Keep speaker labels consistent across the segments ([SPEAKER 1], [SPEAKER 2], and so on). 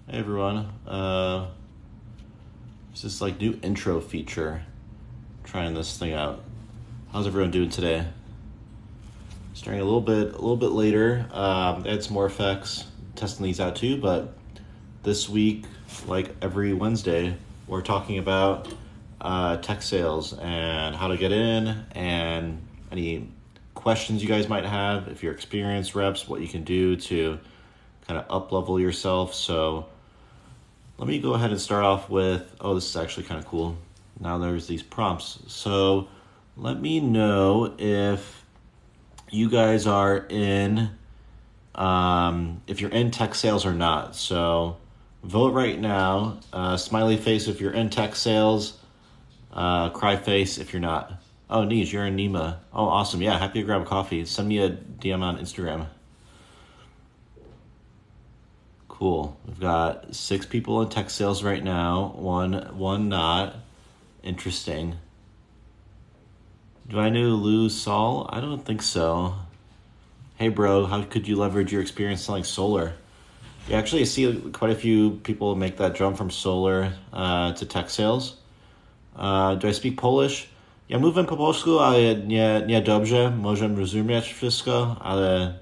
[SPEAKER 1] Hey everyone, it's this like new intro feature. Trying this thing out. How's everyone doing today? Starting a little bit later. Add some more effects. Testing these out too. But this week, like every Wednesday, we're talking about tech sales and how to get in, and any questions you guys might have. If you're experienced reps, what you can do to kind of up level yourself. So let me go ahead and start off with, this is actually kind of cool. Now there's these prompts. So let me know if you guys are in, if you're in tech sales or not. So vote right now. Smiley face if you're in tech sales. Cry face if you're not. Oh, Neej, you're in NEMA. Oh, awesome. Yeah, happy to grab a coffee. Send me a DM on Instagram. Cool. We've got 6 people in tech sales right now. One not. Interesting. Do I know Lou Saul? I don't think so. Hey bro, how could you leverage your experience selling solar? Yeah, actually I see quite a few people make that jump from solar to tech sales. Do I speak Polish? Ja mówię po polsku, ale nie dobrze. Możemy rozumieć wszystko, ale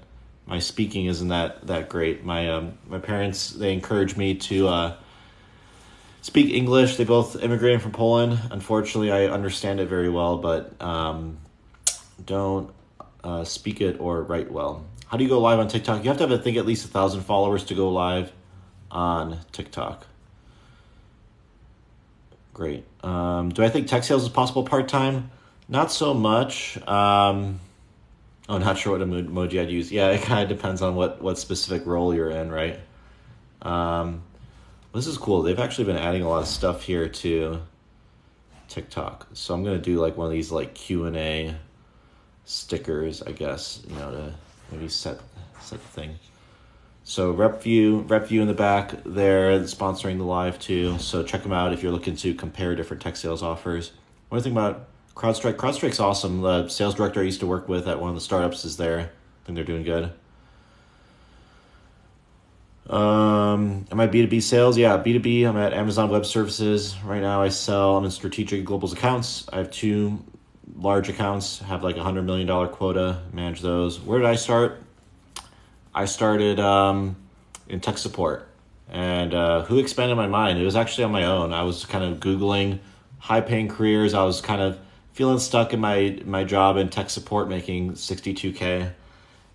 [SPEAKER 1] my speaking isn't that great. My parents, they encourage me to speak English. They both immigrated from Poland. Unfortunately, I understand it very well, but don't speak it or write well. How do you go live on TikTok? You have to have, I think, at least 1,000 followers to go live on TikTok. Great. Do I think tech sales is possible part-time? Not so much. Not sure what emoji I'd use. Yeah, it kind of depends on what specific role you're in, right? This is cool. They've actually been adding a lot of stuff here to TikTok. So I'm going to do like one of these like Q&A stickers, I guess, to maybe set the thing. So rep view in the back there, sponsoring the live too. So check them out if you're looking to compare different tech sales offers. What do you think about CrowdStrike? CrowdStrike's awesome. The sales director I used to work with at one of the startups is there. I think they're doing good. Am I B2B sales? Yeah, B2B. I'm at Amazon Web Services. Right now I'm in strategic global accounts. I have 2 large accounts, have like $100 million quota, manage those. Where did I start? I started in tech support. And who expanded my mind? It was actually on my own. I was kind of Googling high-paying careers. I was kind of feeling stuck in my job in tech support, making $62K.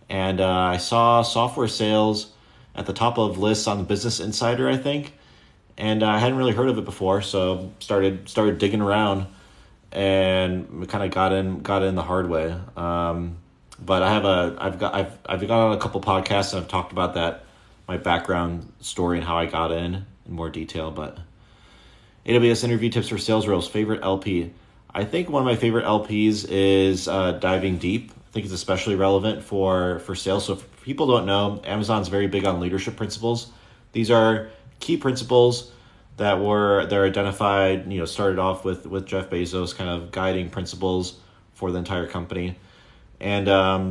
[SPEAKER 1] And I saw software sales at the top of lists on Business Insider, I think. And I hadn't really heard of it before, so started digging around and kind of got in the hard way. But I've got on a couple podcasts and I've talked about that, my background story and how I got in more detail. But AWS interview tips for sales roles. Favorite LP? I think one of my favorite LPs is Diving Deep. I think it's especially relevant for sales. So if people don't know, Amazon's very big on leadership principles. These are key principles that are identified, started off with Jeff Bezos, kind of guiding principles for the entire company. And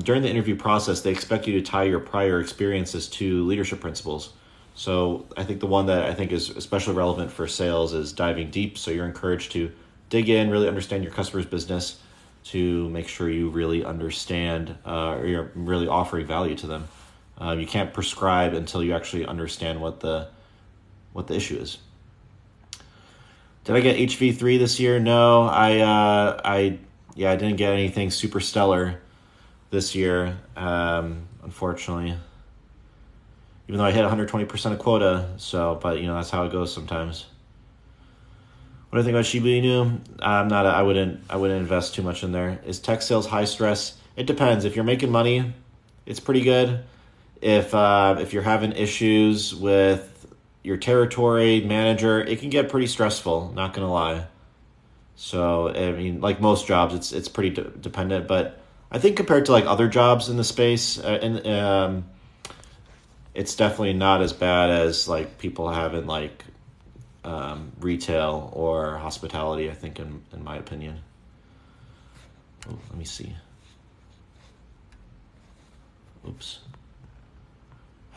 [SPEAKER 1] during the interview process, they expect you to tie your prior experiences to leadership principles. So I think the one that I think is especially relevant for sales is Diving Deep. So you're encouraged to dig in, really understand your customer's business to make sure you really understand or you're really offering value to them. You can't prescribe until you actually understand what the issue is. Did I get HV3 this year? No, I didn't get anything super stellar this year, unfortunately. Even though I hit 120% of quota, but that's how it goes sometimes. What do I think about Shiba Inu? I wouldn't invest too much in there. Is tech sales high stress? It depends. If you're making money, it's pretty good. If you're having issues with your territory manager, it can get pretty stressful, not gonna lie. So I mean, like most jobs, it's pretty dependent, but I think compared to like other jobs in the space, it's definitely not as bad as like people have in like retail or hospitality, I think, in my opinion. Oh, let me see. Oops.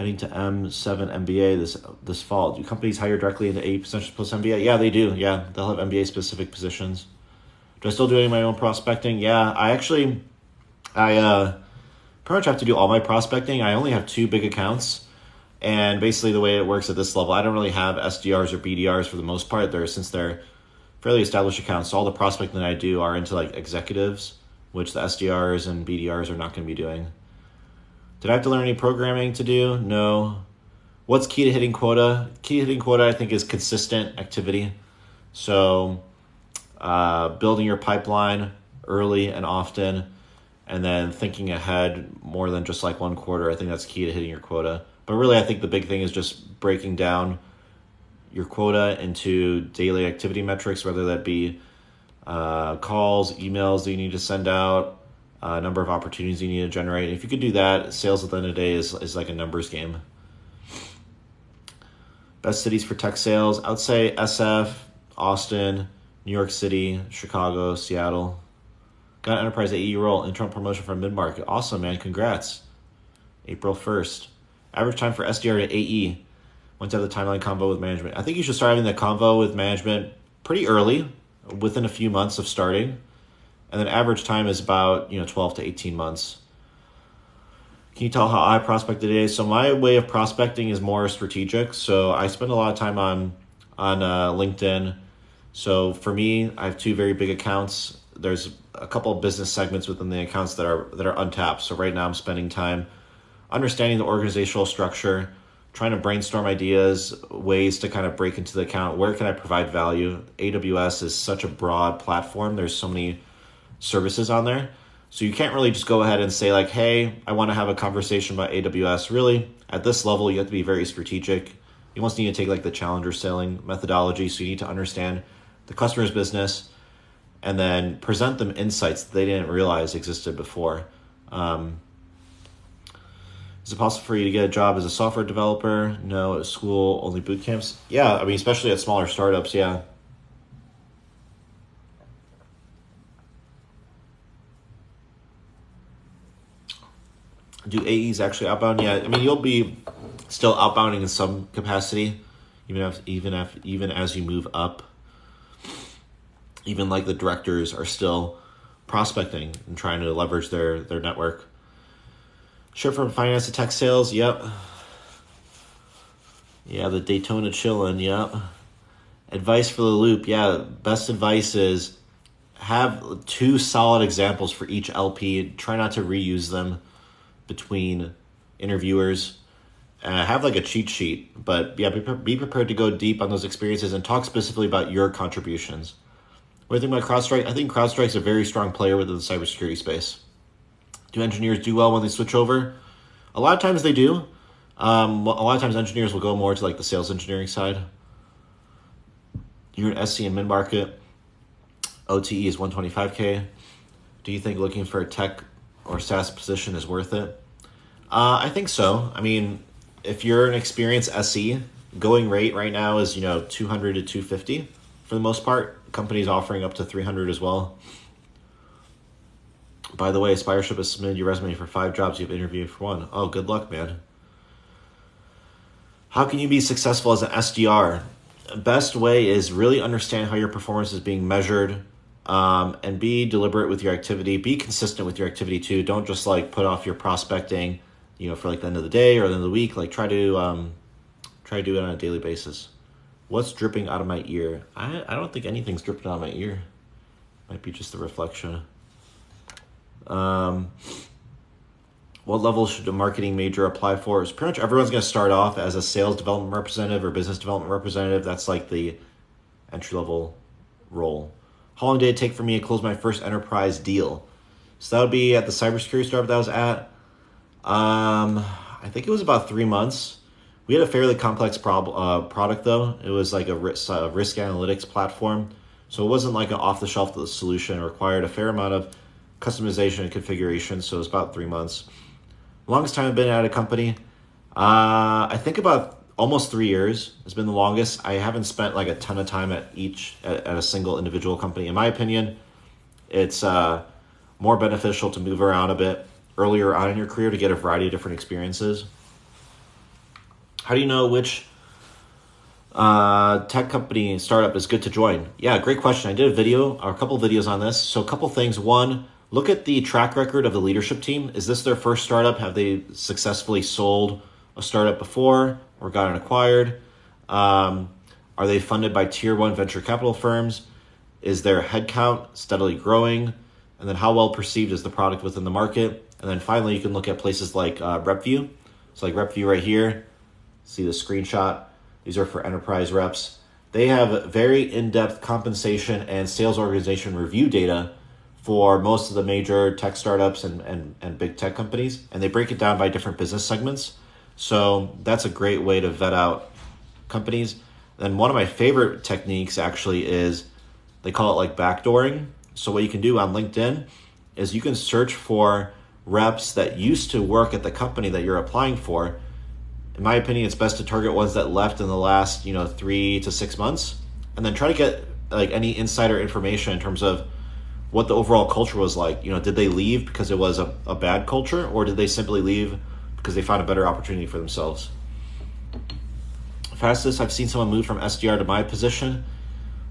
[SPEAKER 1] Heading to M7 MBA this fall. Do companies hire directly into 80% plus MBA? Yeah, they do. Yeah, they'll have MBA specific positions. Do I still do any of my own prospecting? Yeah, I pretty much have to do all my prospecting. I only have 2 big accounts. And basically the way it works at this level, I don't really have SDRs or BDRs for the most part. Since they're fairly established accounts, so all the prospecting that I do are into like executives, which the SDRs and BDRs are not going to be doing. Did I have to learn any programming to do? No. What's key to hitting quota? Key to hitting quota, I think, is consistent activity. So building your pipeline early and often, and then thinking ahead more than just like one quarter. I think that's key to hitting your quota. But really, I think the big thing is just breaking down your quota into daily activity metrics, whether that be calls, emails that you need to send out, number of opportunities you need to generate. If you could do that, sales at the end of the day is like a numbers game. Best cities for tech sales, I would say SF, Austin, New York City, Chicago, Seattle. Got an enterprise AE role, interim promotion from mid-market. Awesome, man. Congrats. April 1st. Average time for SDR to AE. Went to have the timeline convo with management. I think you should start having the convo with management pretty early, within a few months of starting. And then average time is about 12 to 18 months. Can you tell how I prospected today? So my way of prospecting is more strategic. So I spend a lot of time on LinkedIn. So for me, I have 2 very big accounts. There's a couple of business segments within the accounts that are untapped. So right now I'm spending time understanding the organizational structure, trying to brainstorm ideas, ways to kind of break into the account. Where can I provide value? AWS is such a broad platform. There's so many services on there. So you can't really just go ahead and say like, hey, I want to have a conversation about AWS. Really, at this level, you have to be very strategic. You almost need to take like the challenger selling methodology. So you need to understand the customer's business and then present them insights that they didn't realize existed before. Is it possible for you to get a job as a software developer? No, at school, only boot camps? Yeah, I mean, especially at smaller startups, yeah. Do AEs actually outbound? Yeah, I mean, you'll be still outbounding in some capacity, even as you move up. Even like the directors are still prospecting and trying to leverage their network. Shift from finance to tech sales, yep. Yeah, the Daytona chillin', yep. Advice for the loop, yeah. Best advice is have 2 solid examples for each LP. Try not to reuse them between interviewers. Have like a cheat sheet, but yeah, be prepared to go deep on those experiences and talk specifically about your contributions. What do you think about CrowdStrike? I think CrowdStrike's a very strong player within the cybersecurity space. Do engineers do well when they switch over? A lot of times they do. A lot of times engineers will go more to like the sales engineering side. You're an SC in mid-market. OTE is 125K. Do you think looking for a tech or SaaS position is worth it? I think so. I mean, if you're an experienced SE, going rate right now is 200 to 250 for the most part. Companies offering up to 300 as well. By the way, Spireship has submitted your resume for 5 jobs. You've interviewed for 1. Oh, good luck, man. How can you be successful as an SDR? Best way is really understand how your performance is being measured, and be deliberate with your activity. Be consistent with your activity too. Don't just like put off your prospecting, for like the end of the day or the end of the week. Like try to do it on a daily basis. What's dripping out of my ear? I don't think anything's dripping out of my ear. Might be just the reflection. What level should a marketing major apply for? It's pretty much everyone's going to start off as a sales development representative or business development representative. That's like the entry-level role. How long did it take for me to close my first enterprise deal? So that would be at the cybersecurity startup that I was at. I think it was about 3 months. We had a fairly complex product though. It was like a risk analytics platform. So it wasn't like an off-the-shelf solution. It required a fair amount of customization and configuration. So it was about 3 months. Longest time I've been at a company, I think about almost 3 years has been the longest. I haven't spent like a ton of time at a single individual company. In my opinion, it's more beneficial to move around a bit earlier on in your career to get a variety of different experiences. How do you know which tech company startup is good to join? Yeah, great question. I did a video or a couple videos on this. So a couple things. One, look at the track record of the leadership team. Is this their first startup? Have they successfully sold a startup before or gotten acquired? Are they funded by tier 1 venture capital firms? Is their headcount steadily growing? And then how well perceived is the product within the market? And then finally, you can look at places like RepView. So like RepView right here, see the screenshot. These are for enterprise reps. They have very in-depth compensation and sales organization review data for most of the major tech startups and big tech companies. And they break it down by different business segments. So that's a great way to vet out companies. Then one of my favorite techniques actually is, they call it like backdooring. So what you can do on LinkedIn is you can search for reps that used to work at the company that you're applying for. In my opinion, it's best to target ones that left in the last 3 to 6 months, and then try to get like any insider information in terms of what the overall culture was like. Did they leave because it was a bad culture, or did they simply leave because they found a better opportunity for themselves? Fastest I've seen someone move from SDR to my position.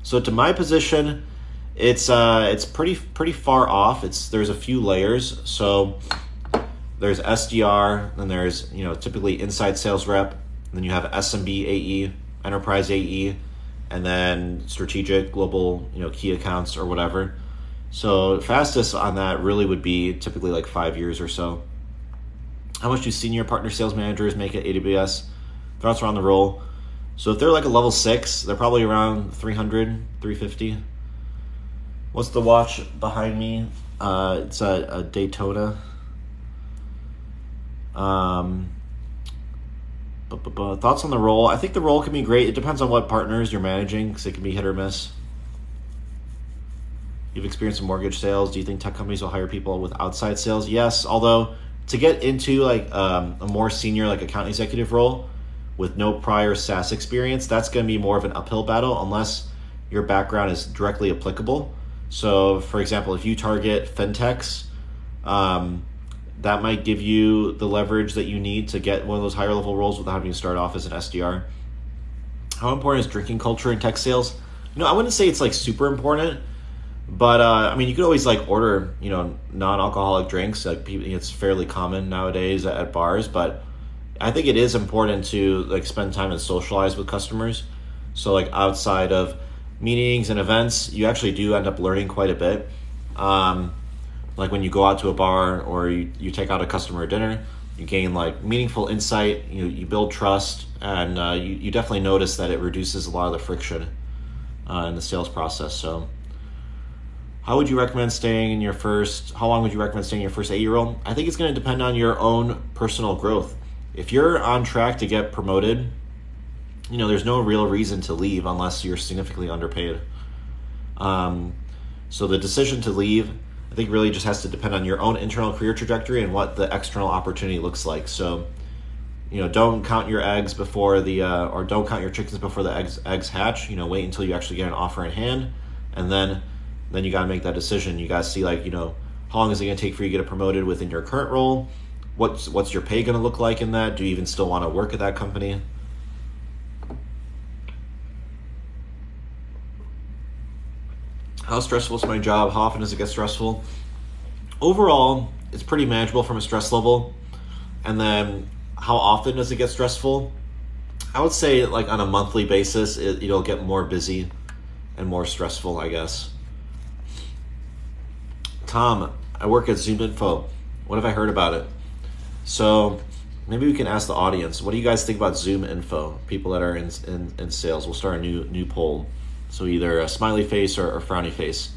[SPEAKER 1] So to my position, it's pretty far off. There's a few layers. So there's SDR, then there's typically inside sales rep, then you have SMB AE, enterprise AE, and then strategic, global, key accounts or whatever. So fastest on that really would be typically like 5 years or so. How much do senior partner sales managers make at AWS? Thoughts around the role. So if they're like a level 6, they're probably around 300, 350. What's the watch behind me? It's a Daytona. Thoughts on the role? I think the role can be great. It depends on what partners you're managing, because it can be hit or miss. You've experienced in mortgage sales. Do you think tech companies will hire people with outside sales? Yes, although to get into like a more senior like account executive role with no prior SaaS experience, that's going to be more of an uphill battle unless your background is directly applicable. So for example, if you target fintechs, that might give you the leverage that you need to get one of those higher level roles without having to start off as an SDR. How important is drinking culture in tech sales? I wouldn't say it's like super important, but you could always like order, non-alcoholic drinks. Like it's fairly common nowadays at bars, but I think it is important to like spend time and socialize with customers. So like outside of meetings and events, you actually do end up learning quite a bit. Like when you go out to a bar or you take out a customer dinner, you gain like meaningful insight, you build trust, and you definitely notice that it reduces a lot of the friction in the sales process. So how long would you recommend staying in your first AE role? I think it's going to depend on your own personal growth. If you're on track to get promoted, there's no real reason to leave unless you're significantly underpaid. So the decision to leave, I think, really just has to depend on your own internal career trajectory and what the external opportunity looks like. So, don't count your eggs before or don't count your chickens before the eggs hatch. Wait until you actually get an offer in hand, and then you got to make that decision. You got to see like, how long is it going to take for you to get promoted within your current role? What's your pay going to look like in that? Do you even still want to work at that company? How stressful is my job? How often does it get stressful? Overall, it's pretty manageable from a stress level. And then how often does it get stressful? I would say like on a monthly basis, it'll get more busy and more stressful, I guess. Tom, I work at ZoomInfo. What have I heard about it? So maybe we can ask the audience, what do you guys think about ZoomInfo? People that are in sales. We'll start a new poll. So either a smiley face or frowny face.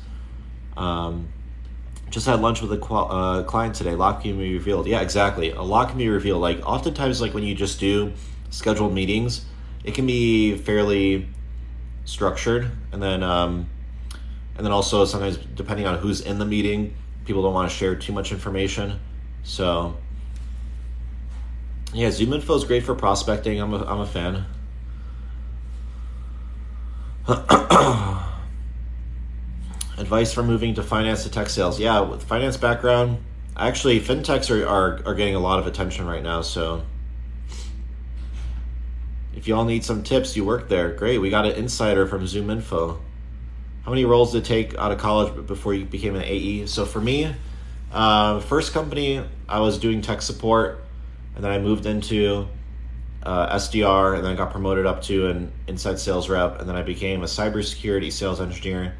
[SPEAKER 1] Just had lunch with a client today. A lot can be revealed. Yeah, exactly. A lot can be revealed. Like oftentimes, like when you just do scheduled meetings, it can be fairly structured, and then also sometimes depending on who's in the meeting, people don't want to share too much information. So yeah, ZoomInfo is great for prospecting. I'm a fan. Advice for moving to finance to tech sales. Yeah, with finance background, actually fintechs are getting a lot of attention right now. So If y'all need some tips, you work there. Great. We got an insider from Zoom Info. How many roles did it take out of college before you became an AE? So for me, first company, I was doing tech support, and then I moved into SDR, and then I got promoted up to an inside sales rep, and then I became a cybersecurity sales engineer,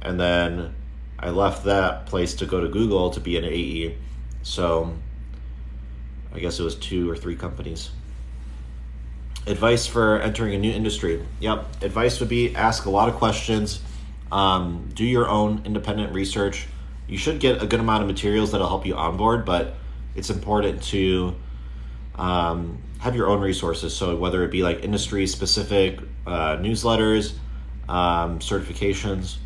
[SPEAKER 1] and then I left that place to go to Google to be an AE. So I guess it was 2 or 3 companies. Advice for entering a new industry. Yep. Advice would be ask a lot of questions. Do your own independent research. You should get a good amount of materials that'll help you onboard, but it's important to have your own resources. So whether it be like industry specific newsletters, certifications.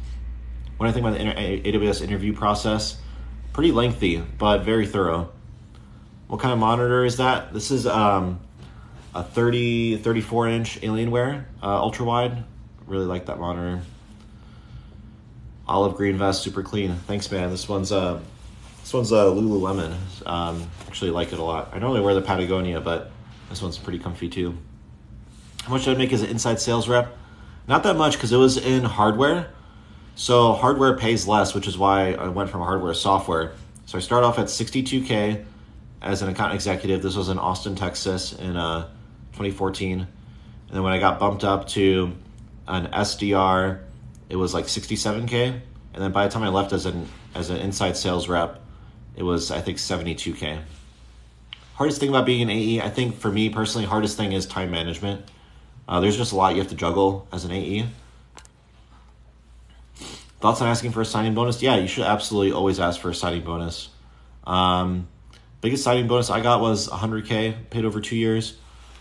[SPEAKER 1] When I think about the AWS interview process, pretty lengthy, but very thorough. What kind of monitor is that? This is a 34 inch Alienware ultra wide. Really like that monitor. Olive green vest, super clean. Thanks, man. This one's Lululemon. Actually like it a lot. I normally wear the Patagonia, but this one's pretty comfy too. How much did I make as an inside sales rep? Not that much, because it was in hardware. So hardware pays less, which is why I went from hardware to software. So I started off at $62K as an account executive. This was in Austin, Texas in 2014. And then when I got bumped up to an SDR, it was like $67K. And then by the time I left as an inside sales rep, it was, I think, $72K. Hardest thing about being an AE, I think for me personally, hardest thing is time management. There's just a lot you have to juggle as an AE. Thoughts on asking for a signing bonus? Yeah, you should absolutely always ask for a signing bonus. Biggest signing bonus I got was $100K, paid over 2 years.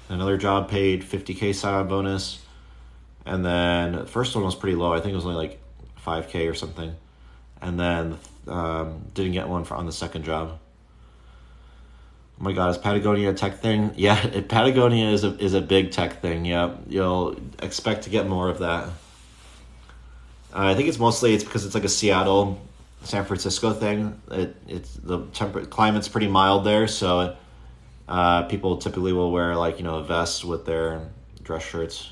[SPEAKER 1] Another job paid $50K sign-on bonus. And then the first one was pretty low. I think it was only like $5K or something. And then didn't get one on the second job. Oh my God, is Patagonia a tech thing? Yeah, Patagonia is a big tech thing. Yeah, you'll expect to get more of that. I think it's because it's like a Seattle, San Francisco thing. It's the climate's pretty mild there, so people typically will wear a vest with their dress shirts.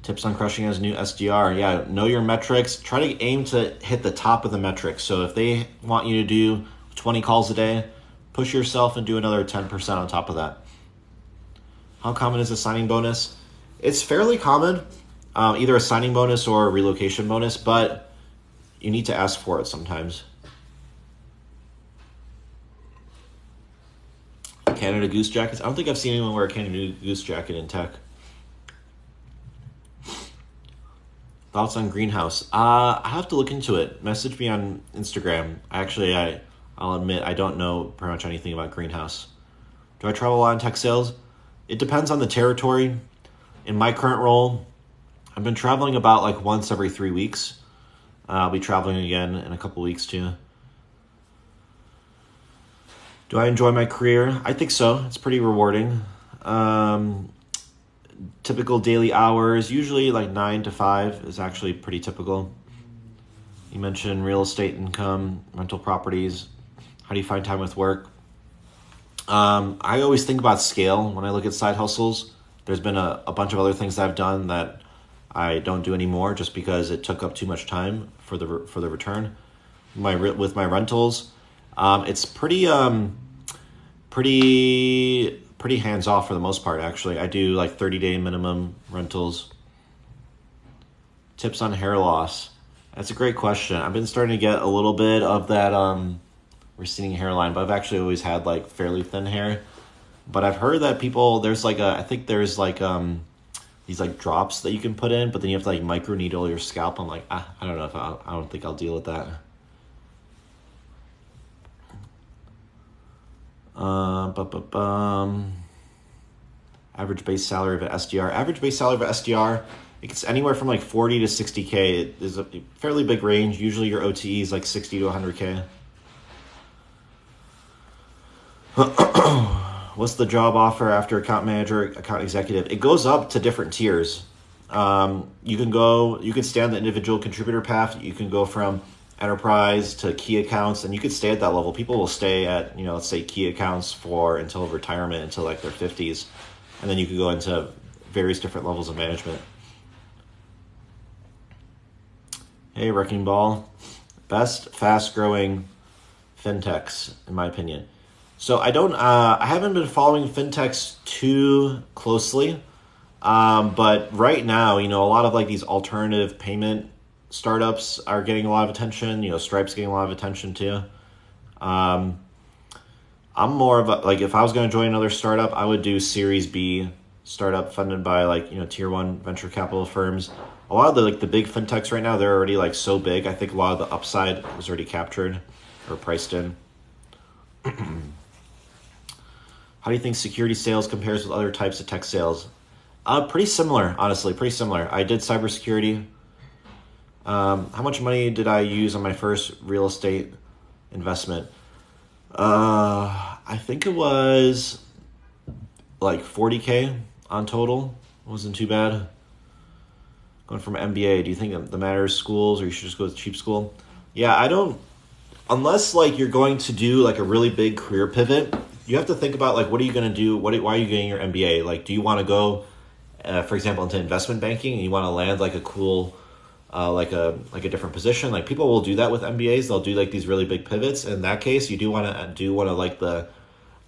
[SPEAKER 1] Tips on crushing as a new SDR. Yeah, know your metrics. Try to aim to hit the top of the metrics. So if they want you to do 20 calls a day, push yourself and do another 10% on top of that. How common is a signing bonus? It's fairly common. Either a signing bonus or a relocation bonus, but you need to ask for it sometimes. Canada Goose jackets. I don't think I've seen anyone wear a Canada Goose jacket in tech. Thoughts on greenhouse? I have to look into it. Message me on Instagram. I'll admit I don't know pretty much anything about greenhouse. Do I travel a lot in tech sales? It depends on the territory. In my current role, I've been traveling about once every 3 weeks. I'll be traveling again in a couple weeks too. Do I enjoy my career? I think so. It's pretty rewarding. Typical daily hours, usually 9 to 5 is actually pretty typical. You mentioned real estate income, rental properties. How do you find time with work? I always think about scale when I look at side hustles. There's been a bunch of other things that I've done that I don't do anymore just because it took up too much time for the return. With my rentals, it's pretty hands off for the most part. Actually, I do 30-day minimum rentals. Tips on hair loss. That's a great question. I've been starting to get a little bit of that receding hairline, but I've actually always had fairly thin hair. But I've heard that there's these drops that you can put in, but then you have to micro needle your scalp. I'm I don't know I don't think I'll deal with that. Average base salary of an SDR. Average base salary of an SDR, it's anywhere from 40 to 60K. It is a fairly big range. Usually your OTE is 60 to 100K. What's the job offer after account manager, account executive? It goes up to different tiers. You can stay on the individual contributor path. You can go from enterprise to key accounts, and you could stay at that level. People will stay at, let's say key accounts for until retirement, until like their 50s, and then you could go into various different levels of management. Hey, Wrecking Ball. Best fast-growing fintechs, in my opinion. So I haven't been following fintechs too closely, but right now, a lot of like these alternative payment startups are getting a lot of attention. Stripe's getting a lot of attention too. I'm more of like, if I was going to join another startup, I would do Series B startup funded by like, tier one venture capital firms. A lot of the big fintechs right now, they're already like so big. I think a lot of the upside was already captured or priced in. How do you think security sales compares with other types of tech sales? Pretty similar, honestly, pretty similar. I did cybersecurity. How much money did I use on my first real estate investment? I think it was like 40K on total. It wasn't too bad. Going from MBA, do you think the matters schools, or you should just go to cheap school? Yeah, I don't, unless like you're going to do like a really big career pivot, you have to think about like, what are you going to do? Why are you getting your MBA? Like, do you want to go, for example, into investment banking, and you want to land like a cool, like a different position? Like, people will do that with MBAs. They'll do like these really big pivots. In that case, you do want to like the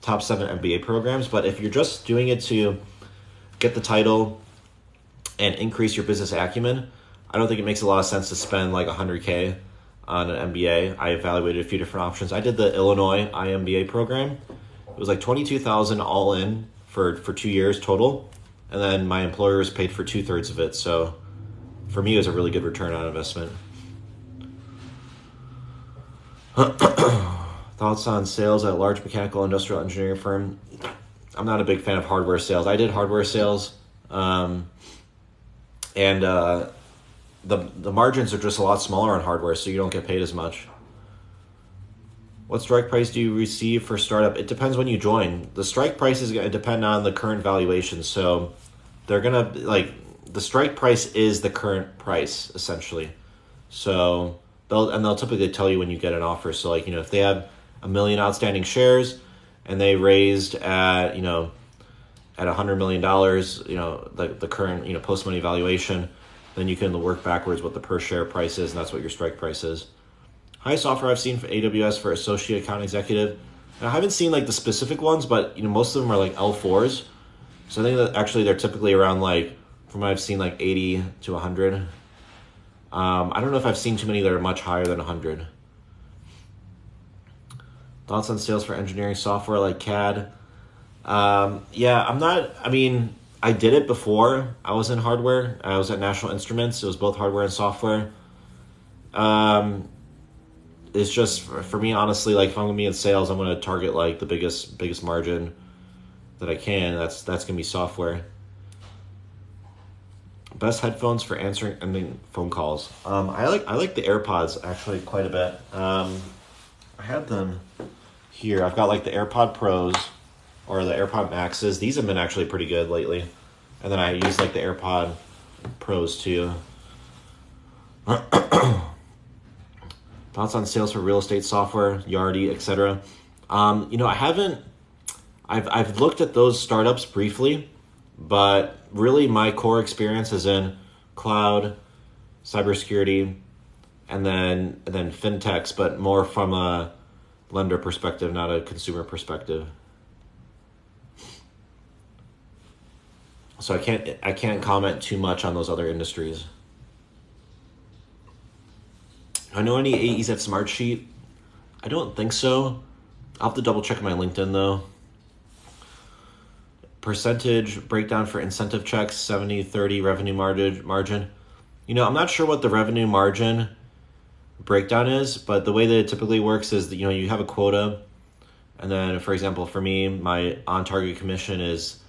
[SPEAKER 1] top 7 MBA programs. But if you're just doing it to get the title and increase your business acumen, I don't think it makes a lot of sense to spend like 100K on an MBA. I evaluated a few different options. I did the Illinois IMBA program. It was like $22,000 all in for 2 years total, and then my employers paid for 2/3 of it. So for me, it was a really good return on investment. Thoughts on sales at a large mechanical industrial engineering firm? I'm not a big fan of hardware sales. I did hardware sales, and the margins are just a lot smaller on hardware, so you don't get paid as much. What strike price do you receive for startup? It depends when you join. The strike price is going to depend on the current valuation. So they're going to, like, the strike price is the current price, essentially. So they'll typically tell you when you get an offer. So, like, if they have 1 million outstanding shares and they raised at, at $100 million, the current, post-money valuation, then you can work backwards what the per share price is, and that's what your strike price is. Highest offer I've seen for AWS for associate account executive. Now, I haven't seen like the specific ones, but most of them are like L4s. So I think that actually they're typically around like, from what I've seen, like 80 to 100. I don't know if I've seen too many that are much higher than 100. Thoughts on sales for engineering software like CAD? I did it before I was in hardware. I was at National Instruments. It was both hardware and software. It's just, for me, honestly, like if I'm going to be in sales, I'm going to target like the biggest margin that I can. That's going to be software. Best headphones for answering phone calls. I like the AirPods actually quite a bit. I had them here. I've got like the AirPod Pros or the AirPod Maxes. These have been actually pretty good lately. And then I use like the AirPod Pros too. Thoughts on sales for real estate software, Yardi, etc. I've looked at those startups briefly, but really my core experience is in cloud, cybersecurity, and then fintechs, but more from a lender perspective, not a consumer perspective. So I can't comment too much on those other industries. I know any AEs at Smartsheet? I don't think so. I'll have to double check my LinkedIn though. Percentage breakdown for incentive checks, 70-30 revenue margin. I'm not sure what the revenue margin breakdown is, but the way that it typically works is that, you have a quota. And then, for example, for me, my on-target commission is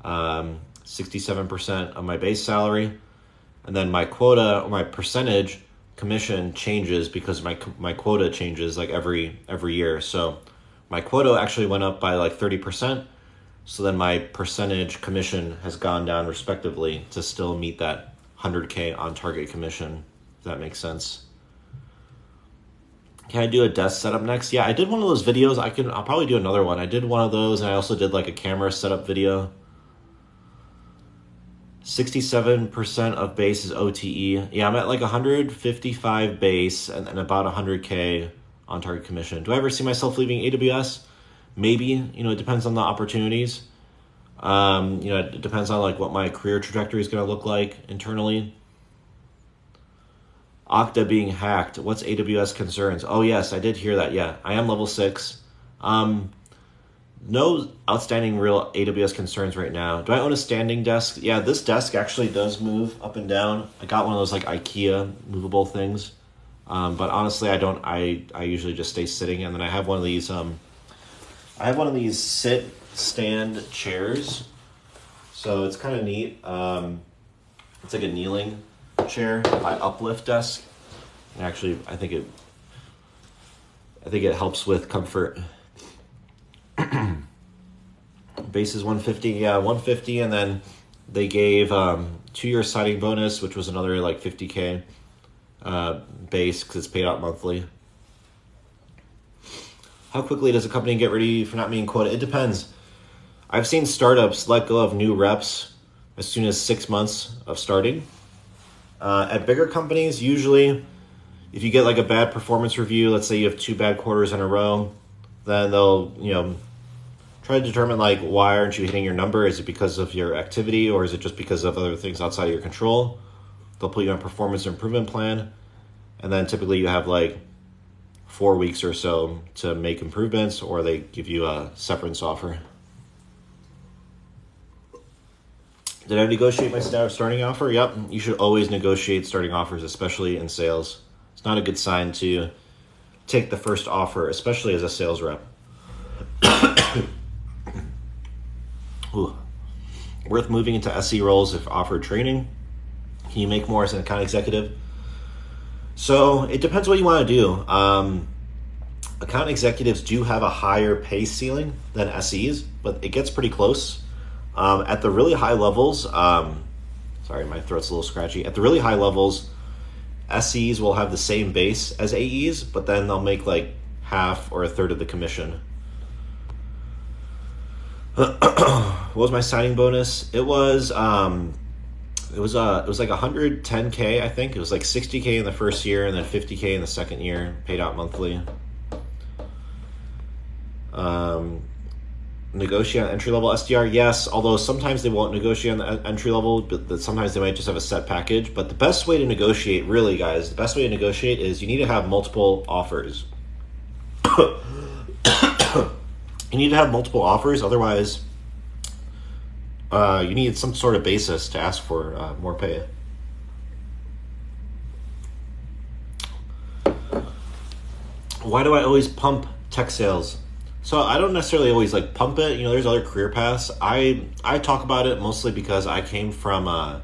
[SPEAKER 1] 67% of my base salary. And then my quota, or my percentage commission, changes because my quota changes like every year. So my quota actually went up by like 30%. So then my percentage commission has gone down respectively to still meet that 100K on target commission. If that makes sense. Can I do a desk setup next? Yeah, I did one of those videos. I'll probably do another one. I did one of those, and I also did like a camera setup video. 67% of base is OTE. Yeah, I'm at like 155 base and about 100K on target commission. Do I ever see myself leaving AWS? Maybe. It depends on the opportunities. It depends on like what my career trajectory is going to look like internally. Okta being hacked. What's AWS concerns? Oh yes, I did hear that. Yeah, I am level 6. No outstanding real AWS concerns right now. Do I own a standing desk? Yeah, this desk actually does move up and down. I got one of those like IKEA movable things. But honestly, I don't. I usually just stay sitting, and then I have one of these. I have one of these stand chairs. So it's kind of neat. It's like a kneeling chair by uplift desk. And actually, I think it helps with comfort. Base is 150, yeah, 150, and then they gave 2-year signing bonus, which was another like 50K base because it's paid out monthly. How quickly does a company get ready for not meeting quota? It depends. I've seen startups let go of new reps as soon as 6 months of starting. At bigger companies, usually, if you get like a bad performance review, let's say you have 2 bad quarters in a row, then they'll, try to determine like, why aren't you hitting your number? Is it because of your activity, or is it just because of other things outside of your control? They'll put you on a performance improvement plan. And then typically you have like 4 weeks or so to make improvements, or they give you a severance offer. Did I negotiate my starting offer? Yep. You should always negotiate starting offers, especially in sales. It's not a good sign to take the first offer, especially as a sales rep. Ooh. Worth moving into SE roles if offered training. Can you make more as an account executive? So it depends what you want to do. Account executives do have a higher pay ceiling than SEs, but it gets pretty close. At the really high levels, sorry, my throat's a little scratchy. At the really high levels, SEs will have the same base as AEs, but then they'll make like half or a third of the commission. What was my signing bonus? It was like 110K, I think. It was like 60K in the first year and then 50K in the second year, paid out monthly. Negotiate on entry-level SDR, yes, although sometimes they won't negotiate on the entry level, but sometimes they might just have a set package. But the best way to negotiate, really, guys, the best way to negotiate is you need to have multiple offers. You need to have multiple offers, otherwise you need some sort of basis to ask for more pay. Why do I always pump tech sales? So I don't necessarily always like pump it. There's other career paths. I talk about it mostly because I came from a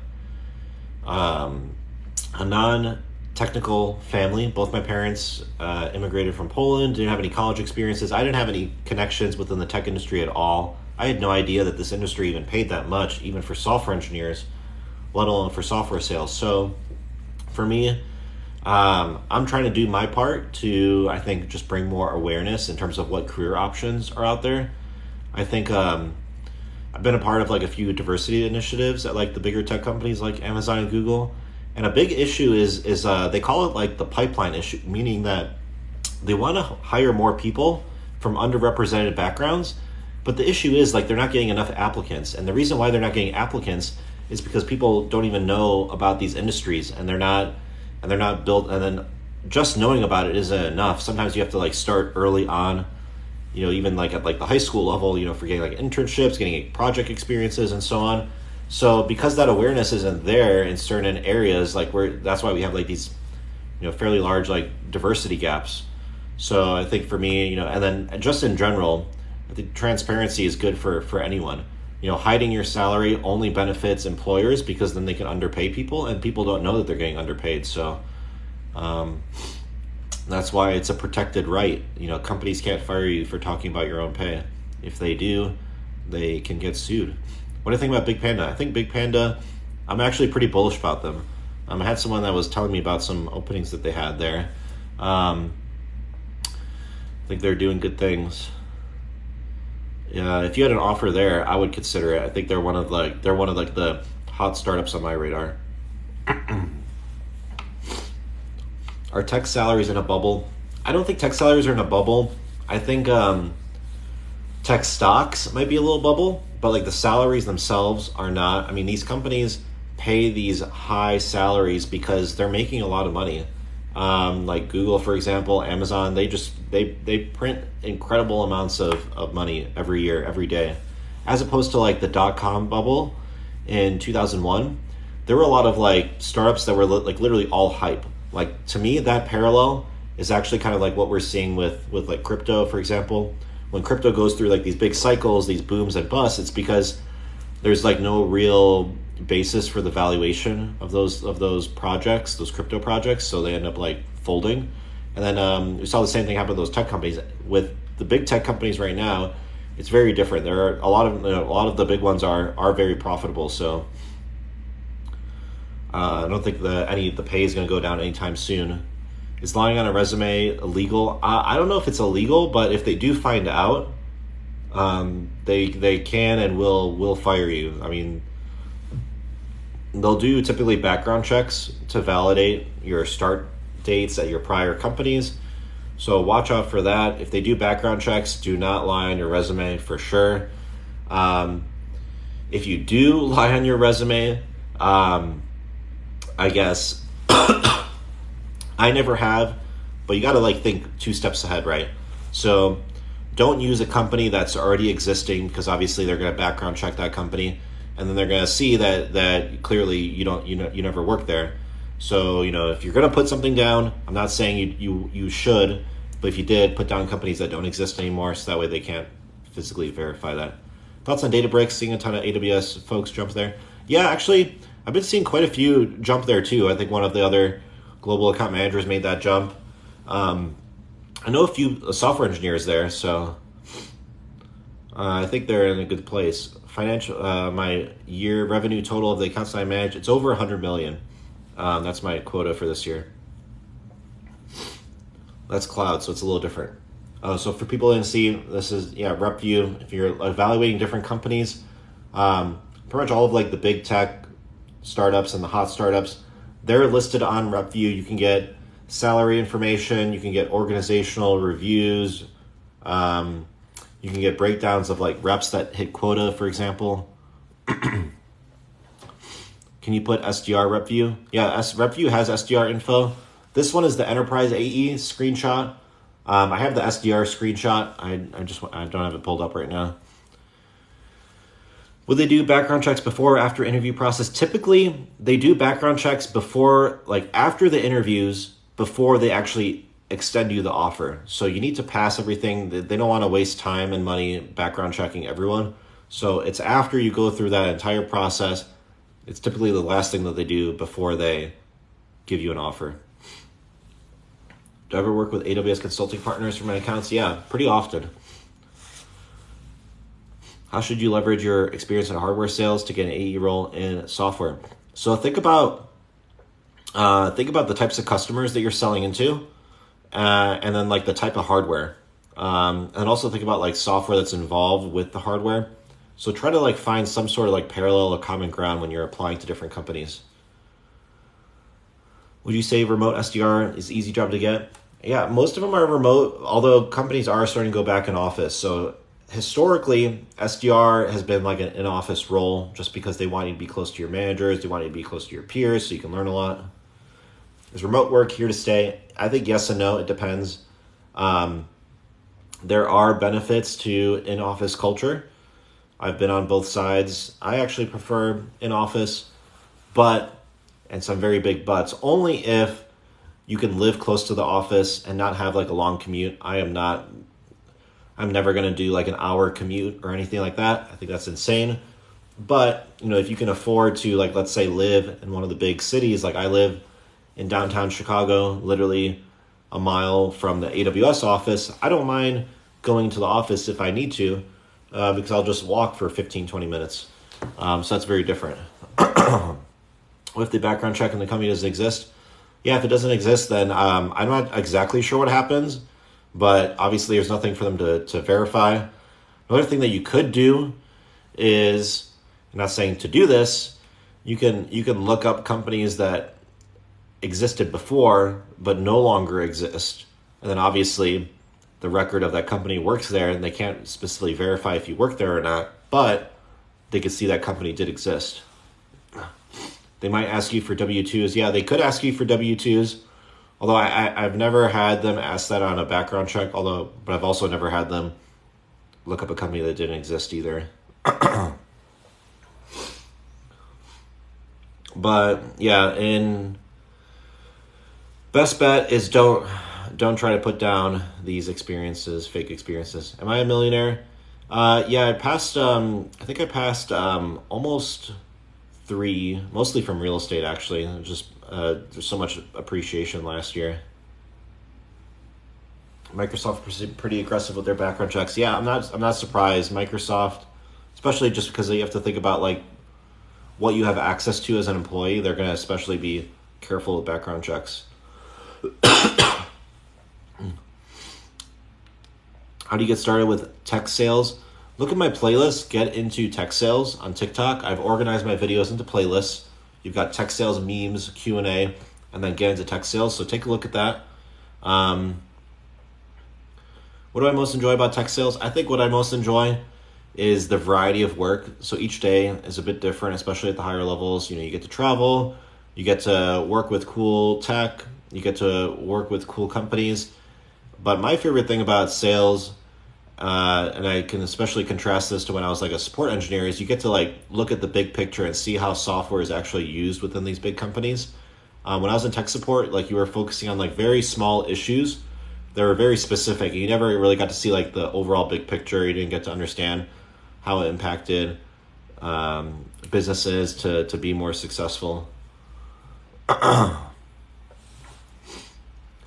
[SPEAKER 1] non-technical family. Both my parents immigrated from Poland, didn't have any college experiences. I didn't have any connections within the tech industry at all. I had no idea that this industry even paid that much, even for software engineers, let alone for software sales. So for me, I'm trying to do my part to, I think, just bring more awareness in terms of what career options are out there. I think I've been a part of like a few diversity initiatives at like the bigger tech companies like Amazon and Google. And a big issue is they call it like the pipeline issue, meaning that they want to hire more people from underrepresented backgrounds. But the issue is like they're not getting enough applicants. And the reason why they're not getting applicants is because people don't even know about these industries, and they're not built, and then just knowing about it isn't enough. Sometimes you have to like start early on, even like at like the high school level, for getting like internships, getting project experiences and so on. So because that awareness isn't there in certain areas, like that's why we have like these, fairly large like diversity gaps. So I think for me, and then just in general, I think transparency is good for anyone. Hiding your salary only benefits employers because then they can underpay people, and people don't know that they're getting underpaid. So that's why it's a protected right. Companies can't fire you for talking about your own pay. If they do, they can get sued. What do you think about Big Panda? I think Big Panda, I'm actually pretty bullish about them. I had someone that was telling me about some openings that they had there. think they're doing good things. Yeah, if you had an offer there, I would consider it. I think they're one of the hot startups on my radar. Are tech salaries in a bubble? I don't think tech salaries are in a bubble. I think tech stocks might be a little bubble, but like the salaries themselves are not. I mean, these companies pay these high salaries because they're making a lot of money. Like Google, for example, Amazon, they print incredible amounts of money every year, every day. As opposed to like the dot-com bubble in 2001, there were a lot of like startups that were like literally all hype. Like to me, that parallel is actually kind of like what we're seeing with like crypto, for example. When crypto goes through like these big cycles, these booms and busts, it's because there's like no real basis for the valuation of those projects, those crypto projects, so they end up like folding. And then we saw the same thing happen with those tech companies. With the big tech companies right now, it's very different. There are a lot of the big ones are very profitable. So I don't think the pay is going to go down anytime soon. Is lying on a resume illegal? I don't know if it's illegal, but if they do find out, they can and will fire you. I mean, they'll do typically background checks to validate your start dates at your prior companies. So watch out for that. If they do background checks, do not lie on your resume for sure. If you do lie on your resume, I guess I never have, but you got to like think 2 steps ahead, right? So don't use a company that's already existing, because obviously they're going to background check that company, and then they're going to see that clearly you never worked there. So if you're going to put something down, I'm not saying you should, but if you did, put down companies that don't exist anymore, so that way they can't physically verify that. Thoughts on Databricks? Seeing a ton of AWS folks jump there. Yeah, actually, I've been seeing quite a few jump there too. I think one of the other global account managers made that jump. I know a few software engineers there, so I think they're in a good place. Financial, my year revenue total of the accounts that I manage, it's over 100 million. That's my quota for this year. That's cloud, so it's a little different. So for people in see, this is rep view. If you're evaluating different companies, pretty much all of like the big tech startups and the hot startups, they're listed on rep view. You can get salary information, you can get organizational reviews, you can get breakdowns of like reps that hit quota, for example. Can you put SDR rep view? Yeah, rep view has SDR info. This one is the enterprise AE screenshot. I have the SDR screenshot. I don't have it pulled up right now. Would they do background checks before or after interview process? Typically, they do background checks before, like after the interviews, before they actually extend you the offer. So you need to pass everything. They don't want to waste time and money background checking everyone. So it's after you go through that entire process. It's typically the last thing that they do before they give you an offer. Do I ever work with AWS consulting partners for my accounts? Yeah, pretty often. How should you leverage your experience in hardware sales to get an AE role in software? So think about the types of customers that you're selling into, and then like the type of hardware, and also think about like software that's involved with the hardware. So try to like find some sort of like parallel or common ground when you're applying to different companies. Would you say remote SDR is an easy job to get? Yeah, most of them are remote, although companies are starting to go back in office. So historically, SDR has been like an in-office role just because they want you to be close to your managers, they want you to be close to your peers so you can learn a lot. Is remote work here to stay? I think yes and no, it depends. There are benefits to in-office culture. I've been on both sides. I actually prefer in-office, and some very big buts, only if you can live close to the office and not have like a long commute. I'm never going to do like an hour commute or anything like that. I think that's insane. But, if you can afford to, like, let's say live in one of the big cities, like I live in downtown Chicago, literally a mile from the AWS office, I don't mind going to the office if I need to, because I'll just walk for 15, 20 minutes. So that's very different. What if the background check in the company doesn't exist? Yeah, if it doesn't exist, then I'm not exactly sure what happens. but obviously there's nothing for them to verify. Another thing that you could do is, I'm not saying to do this, you can look up companies that existed before but no longer exist, and then obviously the record of that company works there, and they can't specifically verify if you work there or not, but they could see that company did exist. They might ask you for W-2s. Yeah, they could ask you for W-2s, although I've never had them ask that on a background check, but I've also never had them look up a company that didn't exist either. But yeah, best bet is don't try to put down these experiences, fake experiences. Am I a millionaire? Yeah, I passed. I think I passed almost 3, mostly from real estate. Actually, just there's so much appreciation last year. Microsoft was pretty aggressive with their background checks. Yeah, I'm not surprised. Microsoft, especially just because you have to think about like what you have access to as an employee. They're going to especially be careful with background checks. How do you get started with tech sales? Look at my playlist, Get Into Tech Sales on TikTok. I've organized my videos into playlists. You've got tech sales memes, Q&A, and then Get Into Tech Sales. So take a look at that. What do I most enjoy about tech sales? I think what I most enjoy is the variety of work. So each day is a bit different, especially at the higher levels. You get to travel, you get to work with cool tech, you get to work with cool companies. But my favorite thing about sales, and I can especially contrast this to when I was like a support engineer, is you get to like look at the big picture and see how software is actually used within these big companies. When I was in tech support, like you were focusing on like very small issues. They were very specific. You never really got to see like the overall big picture. You didn't get to understand how it impacted businesses to be more successful.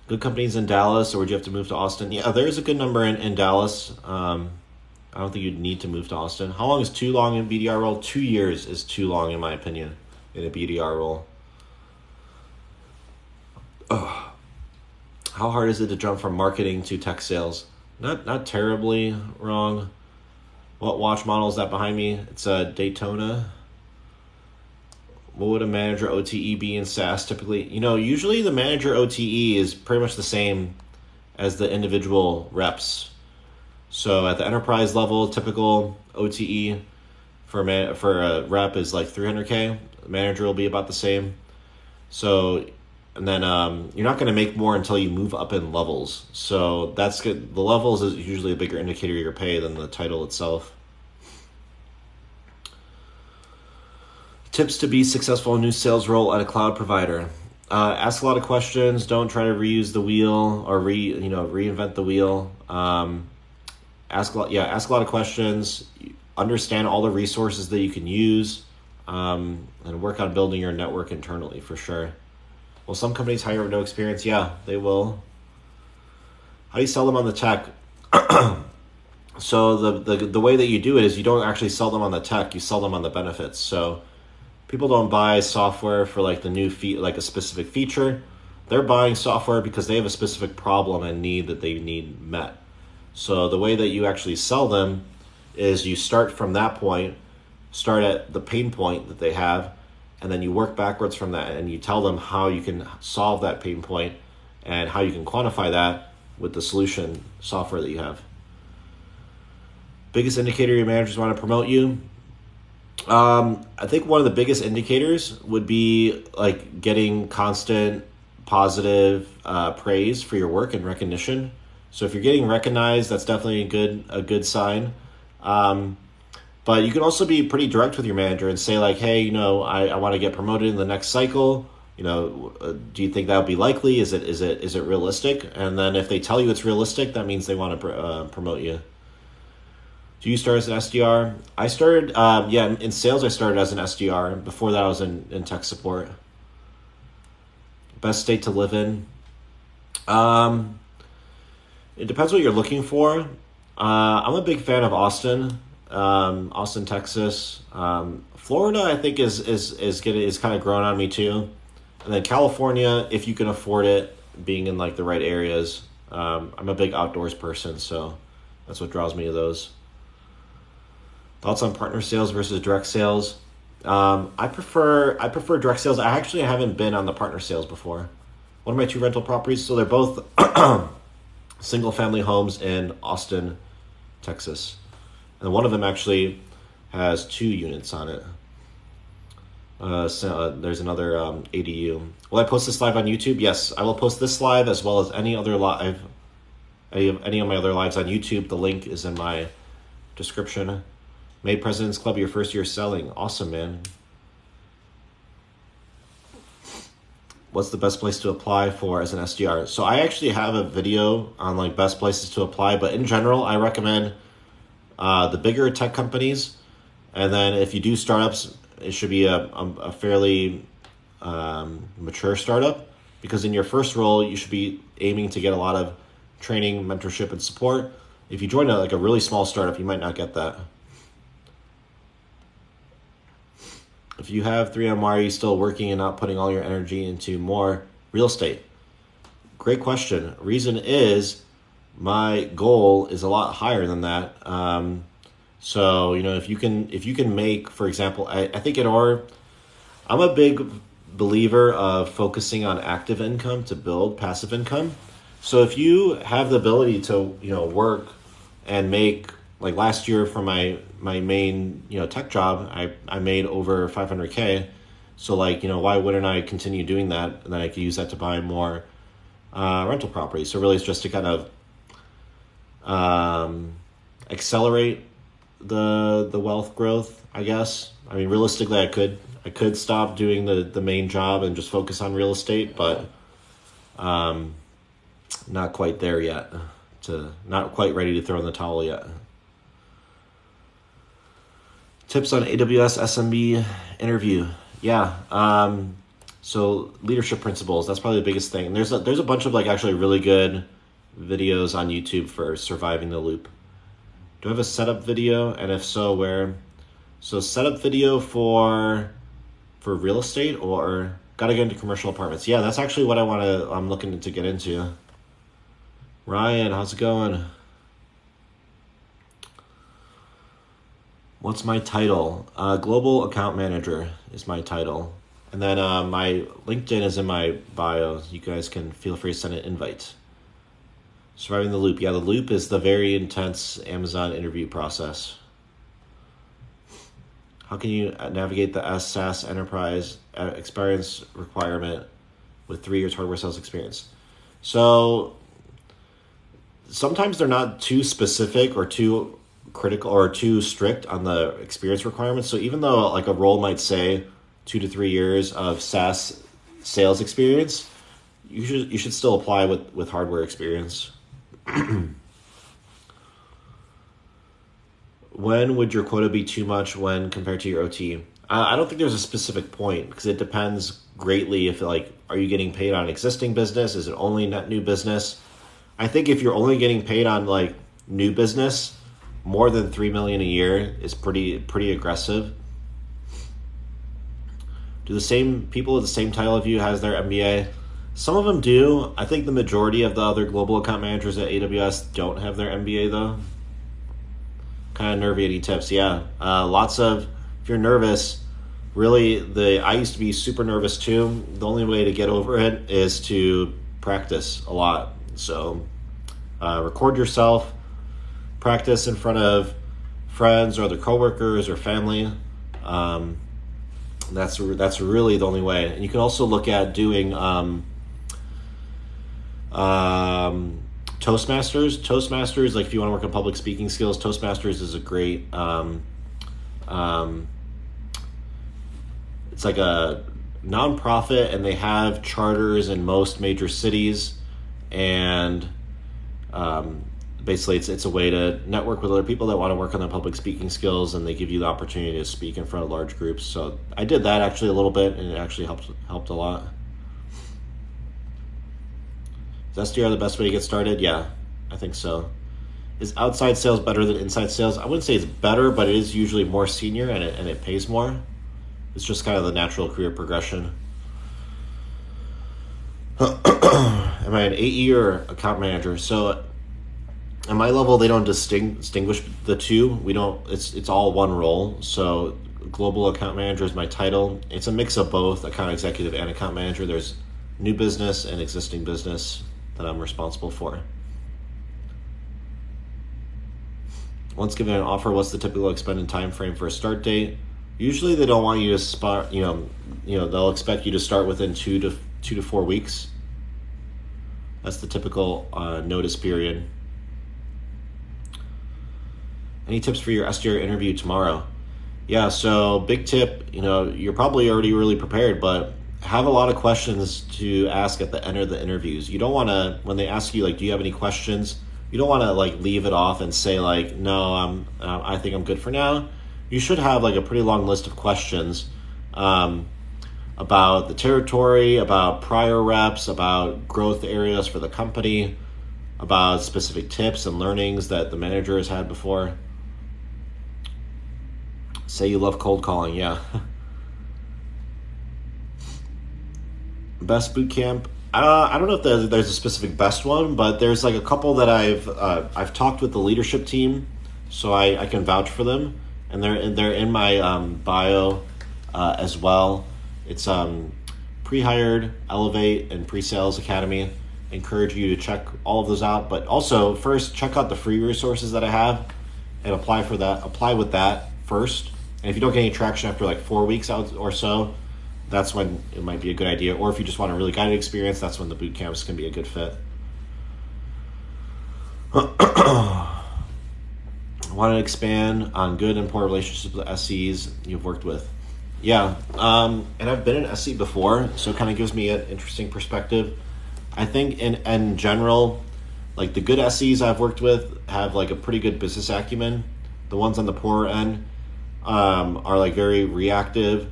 [SPEAKER 1] Good companies in Dallas, or would you have to move to Austin? Yeah, there's a good number in Dallas. I don't think you'd need to move to Austin. How long is too long in a BDR role? 2 years is too long, in my opinion, in a BDR role. Oh. How hard is it to jump from marketing to tech sales? Not terribly wrong. What watch model is that behind me? It's a Daytona. What would a manager OTE be in SaaS typically? Usually the manager OTE is pretty much the same as the individual reps. So at the enterprise level, typical OTE for a rep is like 300K. The manager will be about the same. So, and then you're not going to make more until you move up in levels. So that's good. The levels is usually a bigger indicator of your pay than the title itself. Tips to be successful in a new sales role at a cloud provider. Ask a lot of questions. Don't try to reuse the wheel or reinvent the wheel. Ask a lot of questions. Understand all the resources that you can use, and work on building your network internally for sure. Will some companies hire with no experience? Yeah, they will. How do you sell them on the tech? So the way that you do it is you don't actually sell them on the tech. You sell them on the benefits. So people don't buy software for like the new like a specific feature. They're buying software because they have a specific problem and need that they need met. So the way that you actually sell them is you start from that point, start at the pain point that they have, and then you work backwards from that and you tell them how you can solve that pain point and how you can quantify that with the solution software that you have. Biggest indicator your managers want to promote you? I think one of the biggest indicators would be like getting constant positive praise for your work and recognition. So if you're getting recognized, that's definitely a good sign. But you can also be pretty direct with your manager and say like, hey, I want to get promoted in the next cycle. Do you think that would be likely? Is it realistic? And then if they tell you it's realistic, that means they want to promote you. Do you start as an SDR? I started, in sales I started as an SDR. Before that I was in tech support. Best state to live in? It depends what you're looking for. I'm a big fan of Austin, Texas. Florida I think is kind of growing on me too. And then California, if you can afford it, being in like the right areas. I'm a big outdoors person, so that's what draws me to those. Thoughts on partner sales versus direct sales? I prefer direct sales. I actually haven't been on the partner sales before. One of my 2 rental properties, so they're both single family homes in Austin, Texas. And one of them actually has 2 units on it. There's another ADU. Will I post this live on YouTube? Yes, I will post this live as well as any other live, any of my other lives on YouTube. The link is in my description. Made President's Club your first year selling. Awesome, man. What's the best place to apply for as an SDR? So I actually have a video on like best places to apply, but in general, I recommend the bigger tech companies. And then if you do startups, it should be a fairly mature startup, because in your first role, you should be aiming to get a lot of training, mentorship, and support. If you join a really small startup, you might not get that. If you have 3M, why are you still working and not putting all your energy into more real estate? Great question. Reason is my goal is a lot higher than that. So, if you can make, for example, I think I'm a big believer of focusing on active income to build passive income. So if you have the ability to, work and make, like last year for my main, tech job, I made over 500K. So why wouldn't I continue doing that? And then I could use that to buy more rental properties. So really it's just to kind of accelerate the wealth growth, I guess. I mean, realistically, I could stop doing the main job and just focus on real estate, but not quite there yet. Not quite ready to throw in the towel yet. Tips on AWS SMB interview. Yeah. So leadership principles, that's probably the biggest thing. And there's a bunch of actually really good videos on YouTube for surviving the loop. Do I have a setup video? And if so, where? So setup video for real estate, or gotta get into commercial apartments. Yeah, that's actually what I'm looking to get into. Ryan, how's it going? What's my title? Global Account Manager is my title. And then my LinkedIn is in my bio. You guys can feel free to send an invite. Surviving the loop. Yeah, the loop is the very intense Amazon interview process. How can you navigate the SaaS enterprise experience requirement with 3 years hardware sales experience? So sometimes they're not too specific or too critical or too strict on the experience requirements. So even though a role might say 2 to 3 years of SaaS sales experience, you should still apply with hardware experience. When would your quota be too much when compared to your OT? I don't think there's a specific point, because it depends greatly if are you getting paid on existing business? Is it only net new business? I think if you're only getting paid on new business, more than $3 million a year is pretty aggressive. Do the same people with the same title of you has their MBA? Some of them do. I think the majority of the other global account managers at AWS don't have their MBA though. Kind of nervy tips. Yeah. If you're nervous, really I used to be super nervous too. The only way to get over it is to practice a lot. So record yourself, practice in front of friends or other coworkers or family. That's really the only way. And you can also look at doing Toastmasters, if you want to work on public speaking skills, Toastmasters is a great, it's like a nonprofit, and they have charters in most major cities, and basically it's a way to network with other people that want to work on their public speaking skills, and they give you the opportunity to speak in front of large groups. So I did that actually a little bit, and it actually helped a lot. Is SDR the best way to get started? Yeah, I think so. Is outside sales better than inside sales? I wouldn't say it's better, but it is usually more senior, and it pays more. It's just kind of the natural career progression. am I an AE or account manager? So at my level, they don't distinguish the two. We don't. It's all one role. So global account manager is my title. It's a mix of both account executive and account manager. There's new business and existing business that I'm responsible for. Once given an offer, what's the typical expected time frame for a start date? Usually, they don't want you to start. They'll expect you to start within 2 to 4 weeks. That's the typical notice period. Any tips for your SDR interview tomorrow? Yeah, so big tip, you're probably already really prepared, but have a lot of questions to ask at the end of the interviews. You don't want to, when they ask you, do you have any questions? You don't want to, leave it off and say, no, I think I'm good for now. You should have, a pretty long list of questions about the territory, about prior reps, about growth areas for the company, about specific tips and learnings that the manager has had before. Say you love cold calling, yeah. Best boot camp. I don't know if there's a specific best one, but there's a couple that I've talked with the leadership team, so I can vouch for them, and they're in my bio as well. It's pre-hired, elevate, and pre-sales academy. I encourage you to check all of those out, but also first check out the free resources that I have and apply with that first. And if you don't get any traction after 4 weeks out or so, that's when it might be a good idea. Or if you just want a really guided experience, that's when the boot camps can be a good fit. I want to expand on good and poor relationships with SEs you've worked with. Yeah, and I've been an SE before, so it kind of gives me an interesting perspective. I think in general, the good SEs I've worked with have a pretty good business acumen. The ones on the poorer end are very reactive.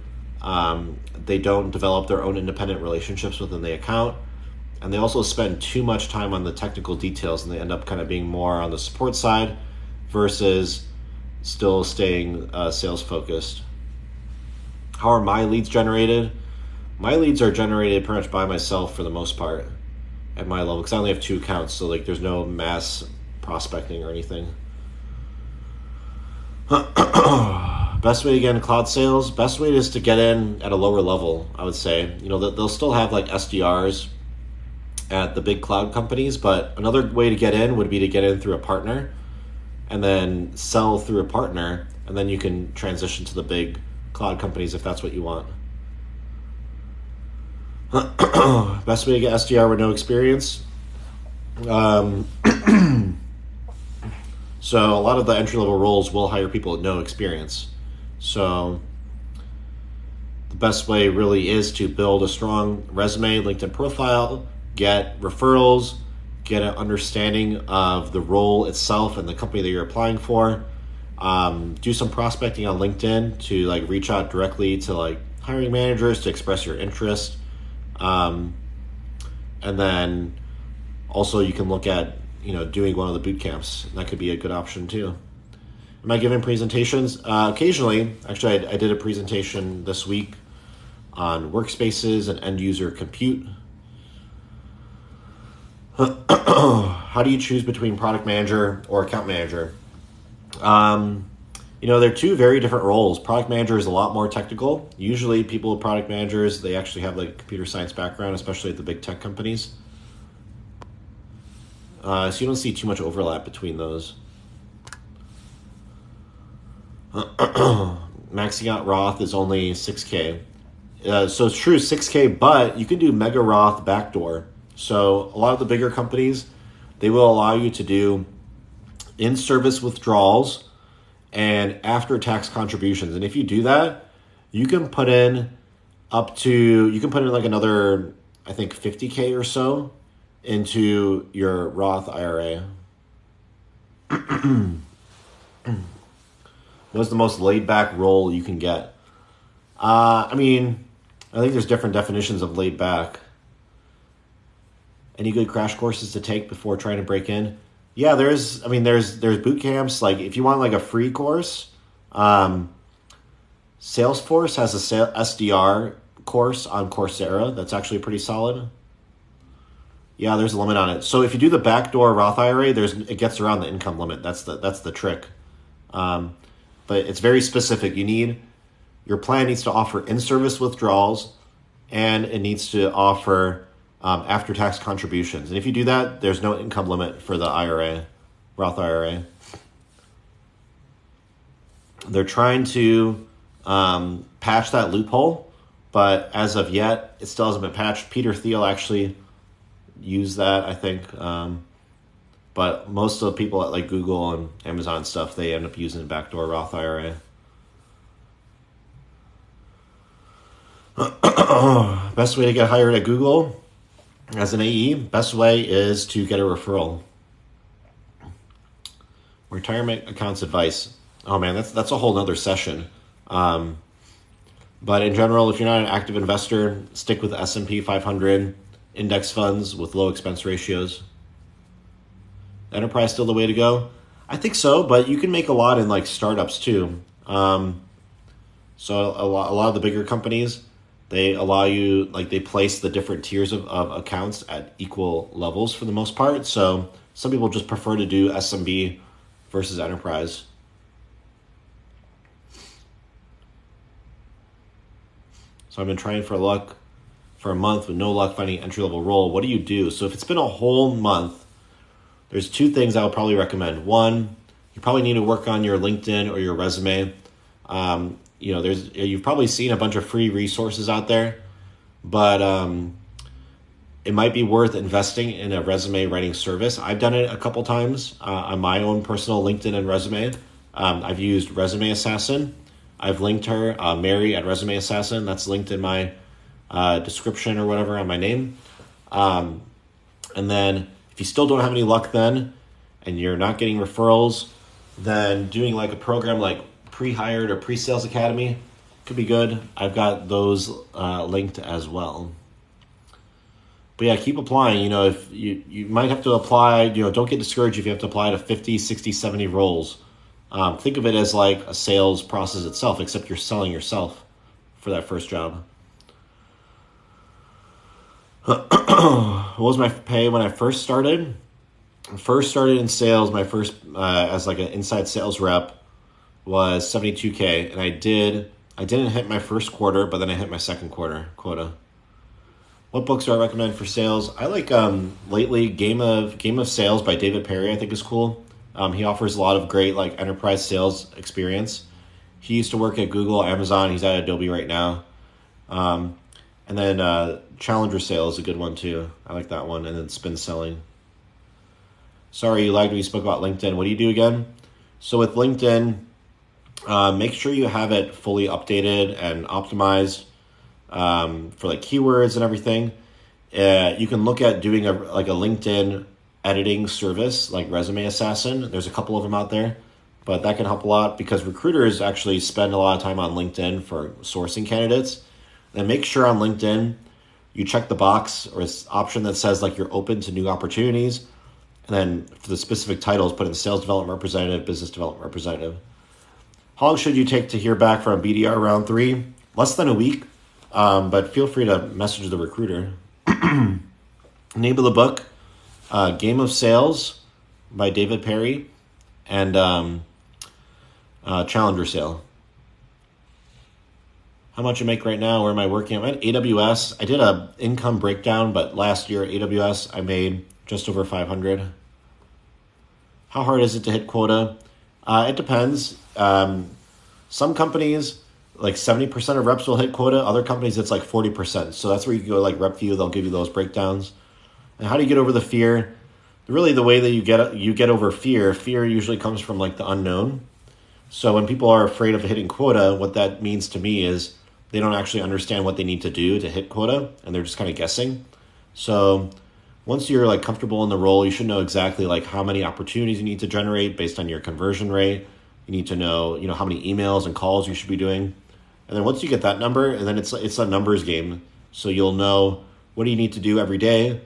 [SPEAKER 1] They don't develop their own independent relationships within the account, and they also spend too much time on the technical details, and they end up kind of being more on the support side versus still staying sales focused. How are my leads generated? My leads are generated pretty much by myself for the most part at my level, because I only have 2 accounts, so there's no mass prospecting or anything. Best way to get into cloud sales? Best way is to get in at a lower level, I would say. They'll still have SDRs at the big cloud companies, but another way to get in would be to get in through a partner and then sell through a partner, and then you can transition to the big cloud companies if that's what you want. Best way to get SDR with no experience? So a lot of the entry-level roles will hire people with no experience. So the best way really is to build a strong resume, LinkedIn profile, get referrals, get an understanding of the role itself and the company that you're applying for. Do some prospecting on LinkedIn to reach out directly to hiring managers to express your interest. And then also you can look at doing one of the boot camps. That could be a good option too. Am I giving presentations? Occasionally. Actually, I did a presentation this week on workspaces and end user compute. How do you choose between product manager or account manager? They're 2 very different roles. Product manager is a lot more technical. Usually people with product managers, they actually have computer science background, especially at the big tech companies. So you don't see too much overlap between those. Maxing out Roth is only 6K. So it's true, 6K, but you can do mega Roth backdoor. So a lot of the bigger companies, they will allow you to do in-service withdrawals and after-tax contributions. And if you do that, you can put in another, I think, 50K or so into your Roth IRA. What's the most laid-back role you can get? I think there's different definitions of laid-back. Any good crash courses to take before trying to break in? Yeah, there's boot camps. If you want a free course, Salesforce has a SDR course on Coursera that's actually pretty solid. Yeah, there's a limit on it. So if you do the backdoor Roth IRA, it gets around the income limit. That's the trick. But it's very specific. Your plan needs to offer in-service withdrawals, and it needs to offer after-tax contributions. And if you do that, there's no income limit for the IRA, Roth IRA. They're trying to patch that loophole, but as of yet, it still hasn't been patched. Peter Thiel actually used that, I think. But most of the people at like Google and Amazon stuff, they end up using backdoor Roth IRA. Best way to get hired at Google as an AE, best way is to get a referral. Retirement accounts advice. Oh man, that's a whole nother session. But in general, if you're not an active investor, stick with S&P 500 index funds with low expense ratios. Enterprise still the way to go? I think so, but you can make a lot in like startups too. So a lot of the bigger companies, they allow you, like they place the different tiers of accounts at equal levels for the most part. So some people just prefer to do SMB versus enterprise. So I've been trying for a month with no luck finding an entry-level role. What do you do? So if it's been a whole month, there's two things I would probably recommend. One, you probably need to work on your LinkedIn or your resume. You've probably seen a bunch of free resources out there, but it might be worth investing in a resume writing service. I've done it a couple times on my own personal LinkedIn and resume. I've used Resume Assassin. I've linked her, Mary at Resume Assassin. That's linked in my description or whatever on my name. And then if you still don't have any luck then, and you're not getting referrals, then doing like a program like Pre-Hired or Pre-Sales Academy could be good. I've got those linked as well. But yeah, keep applying. If you might have to apply, don't get discouraged if you have to apply to 50, 60, 70 roles. Think of it as like a sales process itself, except you're selling yourself for that first job. What was my pay when I first started? First started in sales, my first as like an inside sales rep was $72K, and I didn't hit my first quarter, but then I hit my second quarter quota. What books do I recommend for sales? I like lately Game of Sales by David Perry. I think is cool. He offers a lot of great like enterprise sales experience. He used to work at Google, Amazon. He's at Adobe right now. And then Challenger Sale is a good one too. I like that one. And then Spin Selling. Sorry, you lagged when you spoke about LinkedIn. What do you do again? So with LinkedIn, make sure you have it fully updated and optimized for like keywords and everything. You can look at doing a LinkedIn editing service like Resume Assassin. There's a couple of them out there, but that can help a lot because recruiters actually spend a lot of time on LinkedIn for sourcing candidates. Then make sure on LinkedIn you check the box or this option that says like you're open to new opportunities. And then for the specific titles, put in sales development representative, business development representative. How long should you take to hear back from BDR round 3? Less than a week, but feel free to message the recruiter. Name of the book, Game of Sales by David Perry, and Challenger Sale. How much I make right now? Where am I working? I'm at AWS. I did a income breakdown, but last year at AWS I made just over 500. How hard is it to hit quota? It depends. Some companies, like 70% of reps will hit quota. Other companies, it's like 40%. So that's where you go like RepView. They'll give you those breakdowns. And how do you get over the fear? Really, the way that you get over fear usually comes from like the unknown. So when people are afraid of hitting quota, what that means to me is they don't actually understand what they need to do to hit quota, and they're just kind of guessing. So once you're like comfortable in the role, you should know exactly like how many opportunities you need to generate based on your conversion rate. You need to know, how many emails and calls you should be doing. And then once you get that number, and then it's a numbers game. So you'll know what do you need to do every day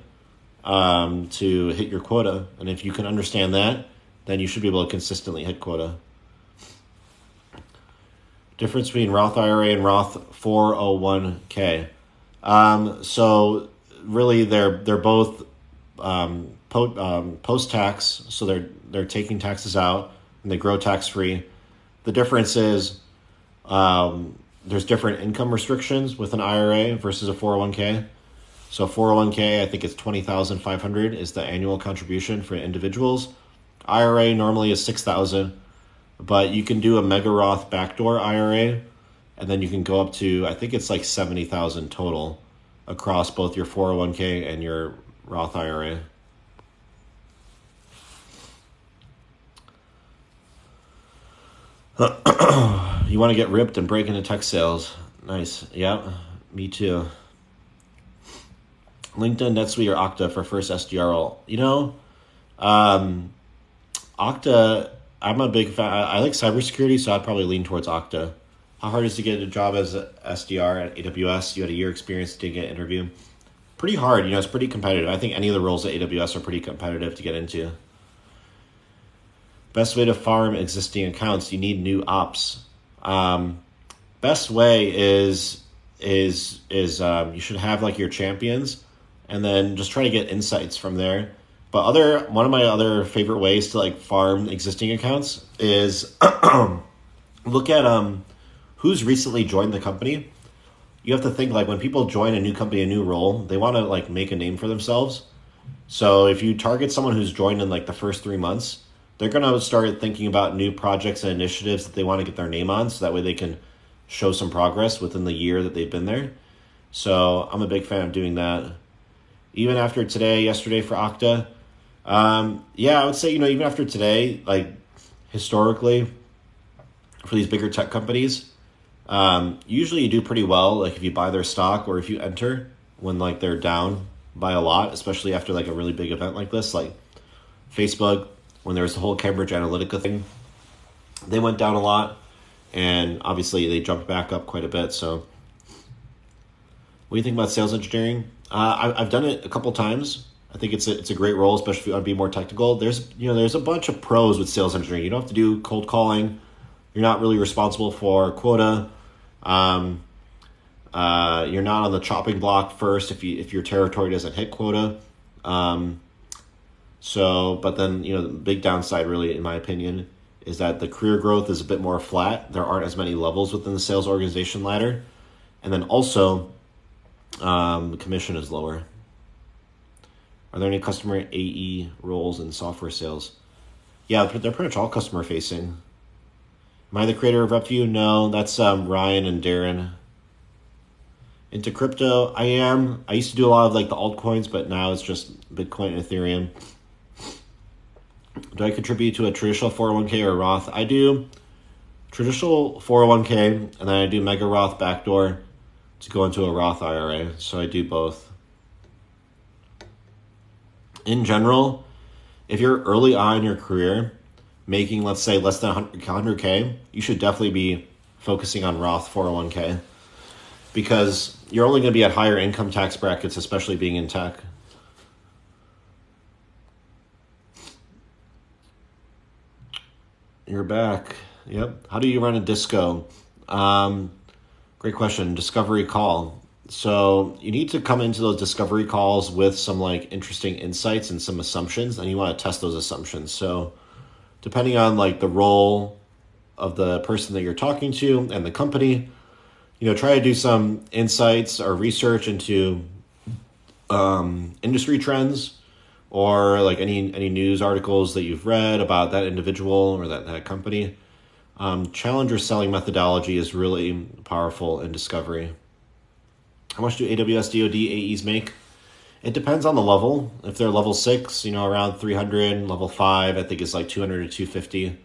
[SPEAKER 1] to hit your quota. And if you can understand that, then you should be able to consistently hit quota. Difference between Roth IRA and Roth 401k. So really they're both post tax, so they're taking taxes out and they grow tax free. The difference is there's different income restrictions with an IRA versus a 401k. So 401k, I think it's 20,500 is the annual contribution for individuals. IRA normally is 6,000, but you can do a mega Roth backdoor IRA, and then you can go up to, I think it's like 70,000 total across both your 401k and your Roth IRA. You want to get ripped and break into tech sales. Nice. Yeah, me too. LinkedIn, NetSuite, or Okta for first SDR role. Okta, I'm a big fan. I like cybersecurity, so I'd probably lean towards Okta. How hard is to get a job as a SDR at AWS? You had a year experience to get an interview. Pretty hard. It's pretty competitive. I think any of the roles at AWS are pretty competitive to get into. Best way to farm existing accounts. You need new ops. Best way is you should have like your champions, and then just try to get insights from there. But one of my other favorite ways to like farm existing accounts is look at who's recently joined the company. You have to think like when people join a new company, a new role, they want to like make a name for themselves. So if you target someone who's joined in like the first 3 months, they're going to start thinking about new projects and initiatives that they want to get their name on, so that way they can show some progress within the year that they've been there. So I'm a big fan of doing that. Even after yesterday for Okta, I would say, even after today, like historically for these bigger tech companies, usually you do pretty well. Like if you buy their stock or if you enter when like they're down by a lot, especially after like a really big event like this, like Facebook, when there was the whole Cambridge Analytica thing, they went down a lot, and obviously they jumped back up quite a bit. So what do you think about sales engineering? I've done it a couple times. I think it's a great role, especially if you want to be more technical. There's a bunch of pros with sales engineering. You don't have to do cold calling. You're not really responsible for quota. You're not on the chopping block first if your territory doesn't hit quota. But then, the big downside really, in my opinion, is that the career growth is a bit more flat. There aren't as many levels within the sales organization ladder. And then also, the commission is lower. Are there any customer AE roles in software sales? Yeah, they're pretty much all customer facing. Am I the creator of RepView? No, that's Ryan and Darren. Into crypto, I am. I used to do a lot of like the altcoins, but now it's just Bitcoin and Ethereum. Do I contribute to a traditional 401k or Roth? I do traditional 401k, and then I do mega Roth backdoor to go into a Roth IRA. So I do both. In general, if you're early on in your career, making, let's say, less than 100K, you should definitely be focusing on Roth 401k, because you're only going to be at higher income tax brackets, especially being in tech. You're back. Yep. How do you run a disco? Great question. Discovery call. So you need to come into those discovery calls with some like interesting insights and some assumptions, and you want to test those assumptions. So depending on like the role of the person that you're talking to and the company, try to do some insights or research into industry trends, or like any news articles that you've read about that individual or that company. Challenger selling methodology is really powerful in discovery. How much do AWS DoD AEs make? It depends on the level. If they're level 6, around 300. Level 5, I think it's like 200 to 250.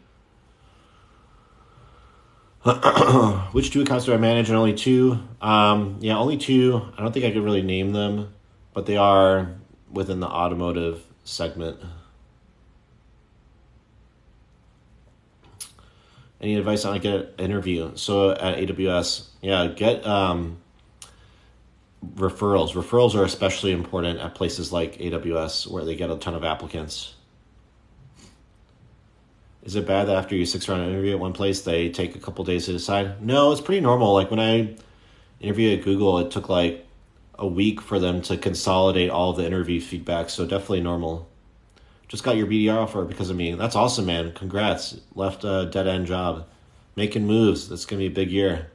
[SPEAKER 1] Which 2 accounts do I manage? And only 2. Only 2. I don't think I could really name them, but they are within the automotive segment. Any advice on how to get an interview? So at AWS, get referrals. Referrals are especially important at places like AWS, where they get a ton of applicants. Is it bad that after you 6-round interview at one place, they take a couple days to decide? No, it's pretty normal. Like when I interviewed at Google, it took like a week for them to consolidate all the interview feedback. So definitely normal. Just got your BDR offer because of me. That's awesome, man. Congrats. Left a dead-end job. Making moves. That's going to be a big year.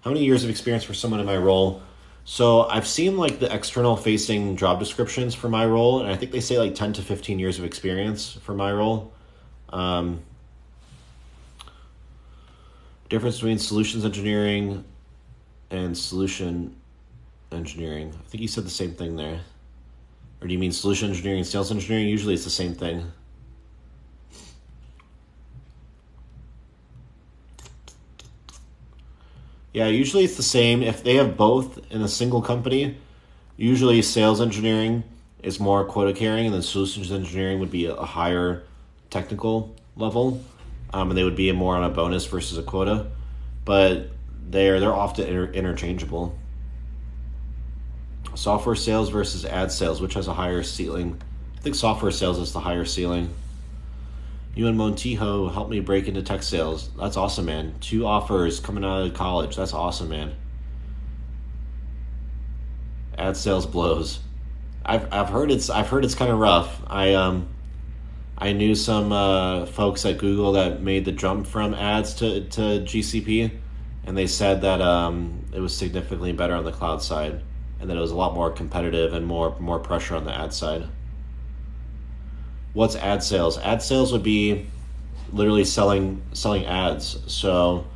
[SPEAKER 1] How many years of experience for someone in my role? So I've seen like the external facing job descriptions for my role, and I think they say like 10 to 15 years of experience for my role. Difference between solutions engineering and solution engineering. I think you said the same thing there. Or do you mean solution engineering and sales engineering? Usually it's the same thing. Yeah, usually it's the same. If they have both in a single company, usually sales engineering is more quota carrying, and then solutions engineering would be a higher technical level, and they would be more on a bonus versus a quota. But they're often interchangeable. Software sales versus ad sales, which has a higher ceiling? I think software sales is the higher ceiling. You and Montijo helped me break into tech sales. That's awesome, man. 2 offers coming out of college. That's awesome, man. Ad sales blows. I've heard it's kind of rough. I knew some folks at Google that made the jump from ads to GCP, and they said that it was significantly better on the cloud side, and that it was a lot more competitive and more pressure on the ad side. What's ad sales? Ad sales would be literally selling ads. So,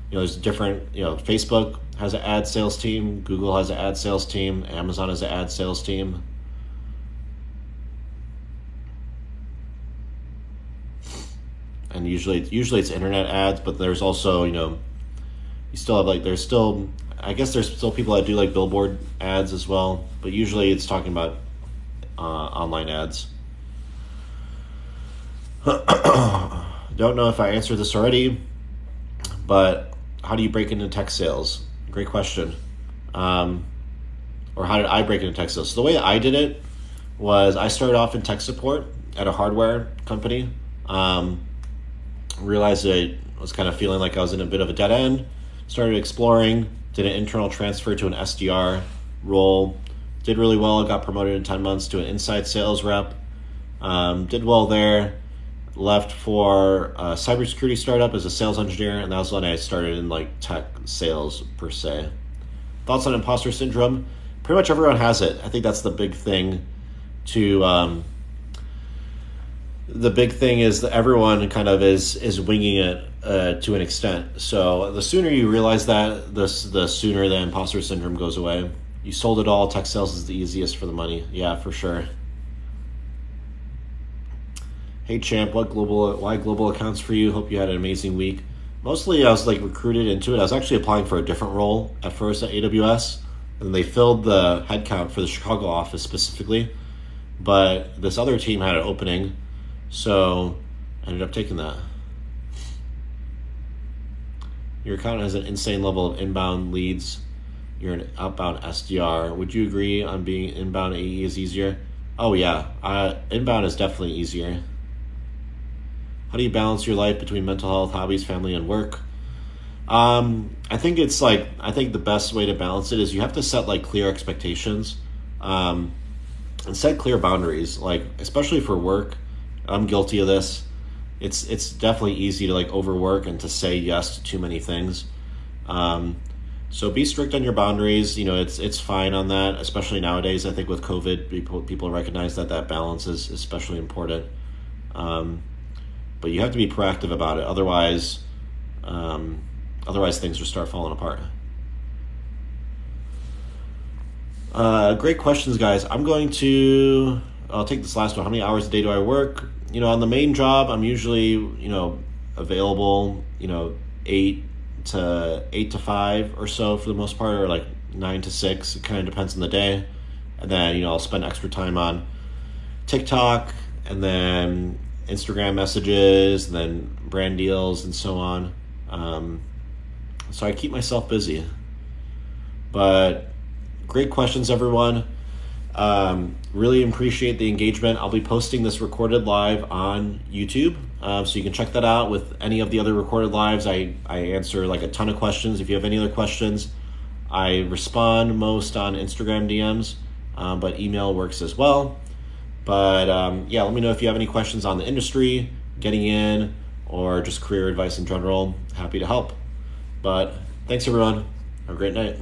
[SPEAKER 1] there's different, Facebook has an ad sales team, Google has an ad sales team, Amazon has an ad sales team. And usually it's internet ads, but there's also, you still have I guess there's still people that do like billboard ads as well, but usually it's talking about online ads. Don't know if I answered this already, but how do you break into tech sales? Great question. Or how did I break into tech sales? So the way I did it was I started off in tech support at a hardware company. Realized that I was kind of feeling like I was in a bit of a dead end. Started exploring, did an internal transfer to an SDR role. Did really well, got promoted in 10 months to an inside sales rep. Did well there. Left for a cybersecurity startup as a sales engineer, and that was when I started in like tech sales per se. Thoughts on imposter syndrome? Pretty much everyone has it. I think that's the big thing to the big thing is that everyone kind of is winging it to an extent. So the sooner you realize that, the sooner the imposter syndrome goes away. You sold it all. Tech sales is the easiest for the money. Yeah, for sure. Hey champ, why global accounts for you? Hope you had an amazing week. Mostly I was like recruited into it. I was actually applying for a different role at first at AWS, and they filled the headcount for the Chicago office specifically. But this other team had an opening, so I ended up taking that. Your account has an insane level of inbound leads. You're an outbound SDR. Would you agree on being inbound AE is easier? Oh yeah, inbound is definitely easier. How do you balance your life between mental health, hobbies, family, and work? I think the best way to balance it is you have to set like clear expectations, and set clear boundaries. Like especially for work, I'm guilty of this. It's definitely easy to like overwork and to say yes to too many things. So be strict on your boundaries. It's fine on that, especially nowadays. I think with COVID, people recognize that balance is especially important. But you have to be proactive about it. Otherwise things will start falling apart. Great questions, guys. I'll take this last one. How many hours a day do I work? On the main job, I'm usually, available, 8 to 5 or so for the most part, or like 9 to 6. It kind of depends on the day. And then, I'll spend extra time on TikTok and then Instagram messages and then brand deals and so on. So I keep myself busy. But great questions, everyone. Really appreciate the engagement. I'll be posting this recorded live on YouTube, so you can check that out. With any of the other recorded lives, I answer like a ton of questions. If you have any other questions, I respond most on Instagram DMs, but email works as well. But yeah, let me know if you have any questions on the industry, getting in, or just career advice in general. Happy to help. But thanks, everyone. Have a great night.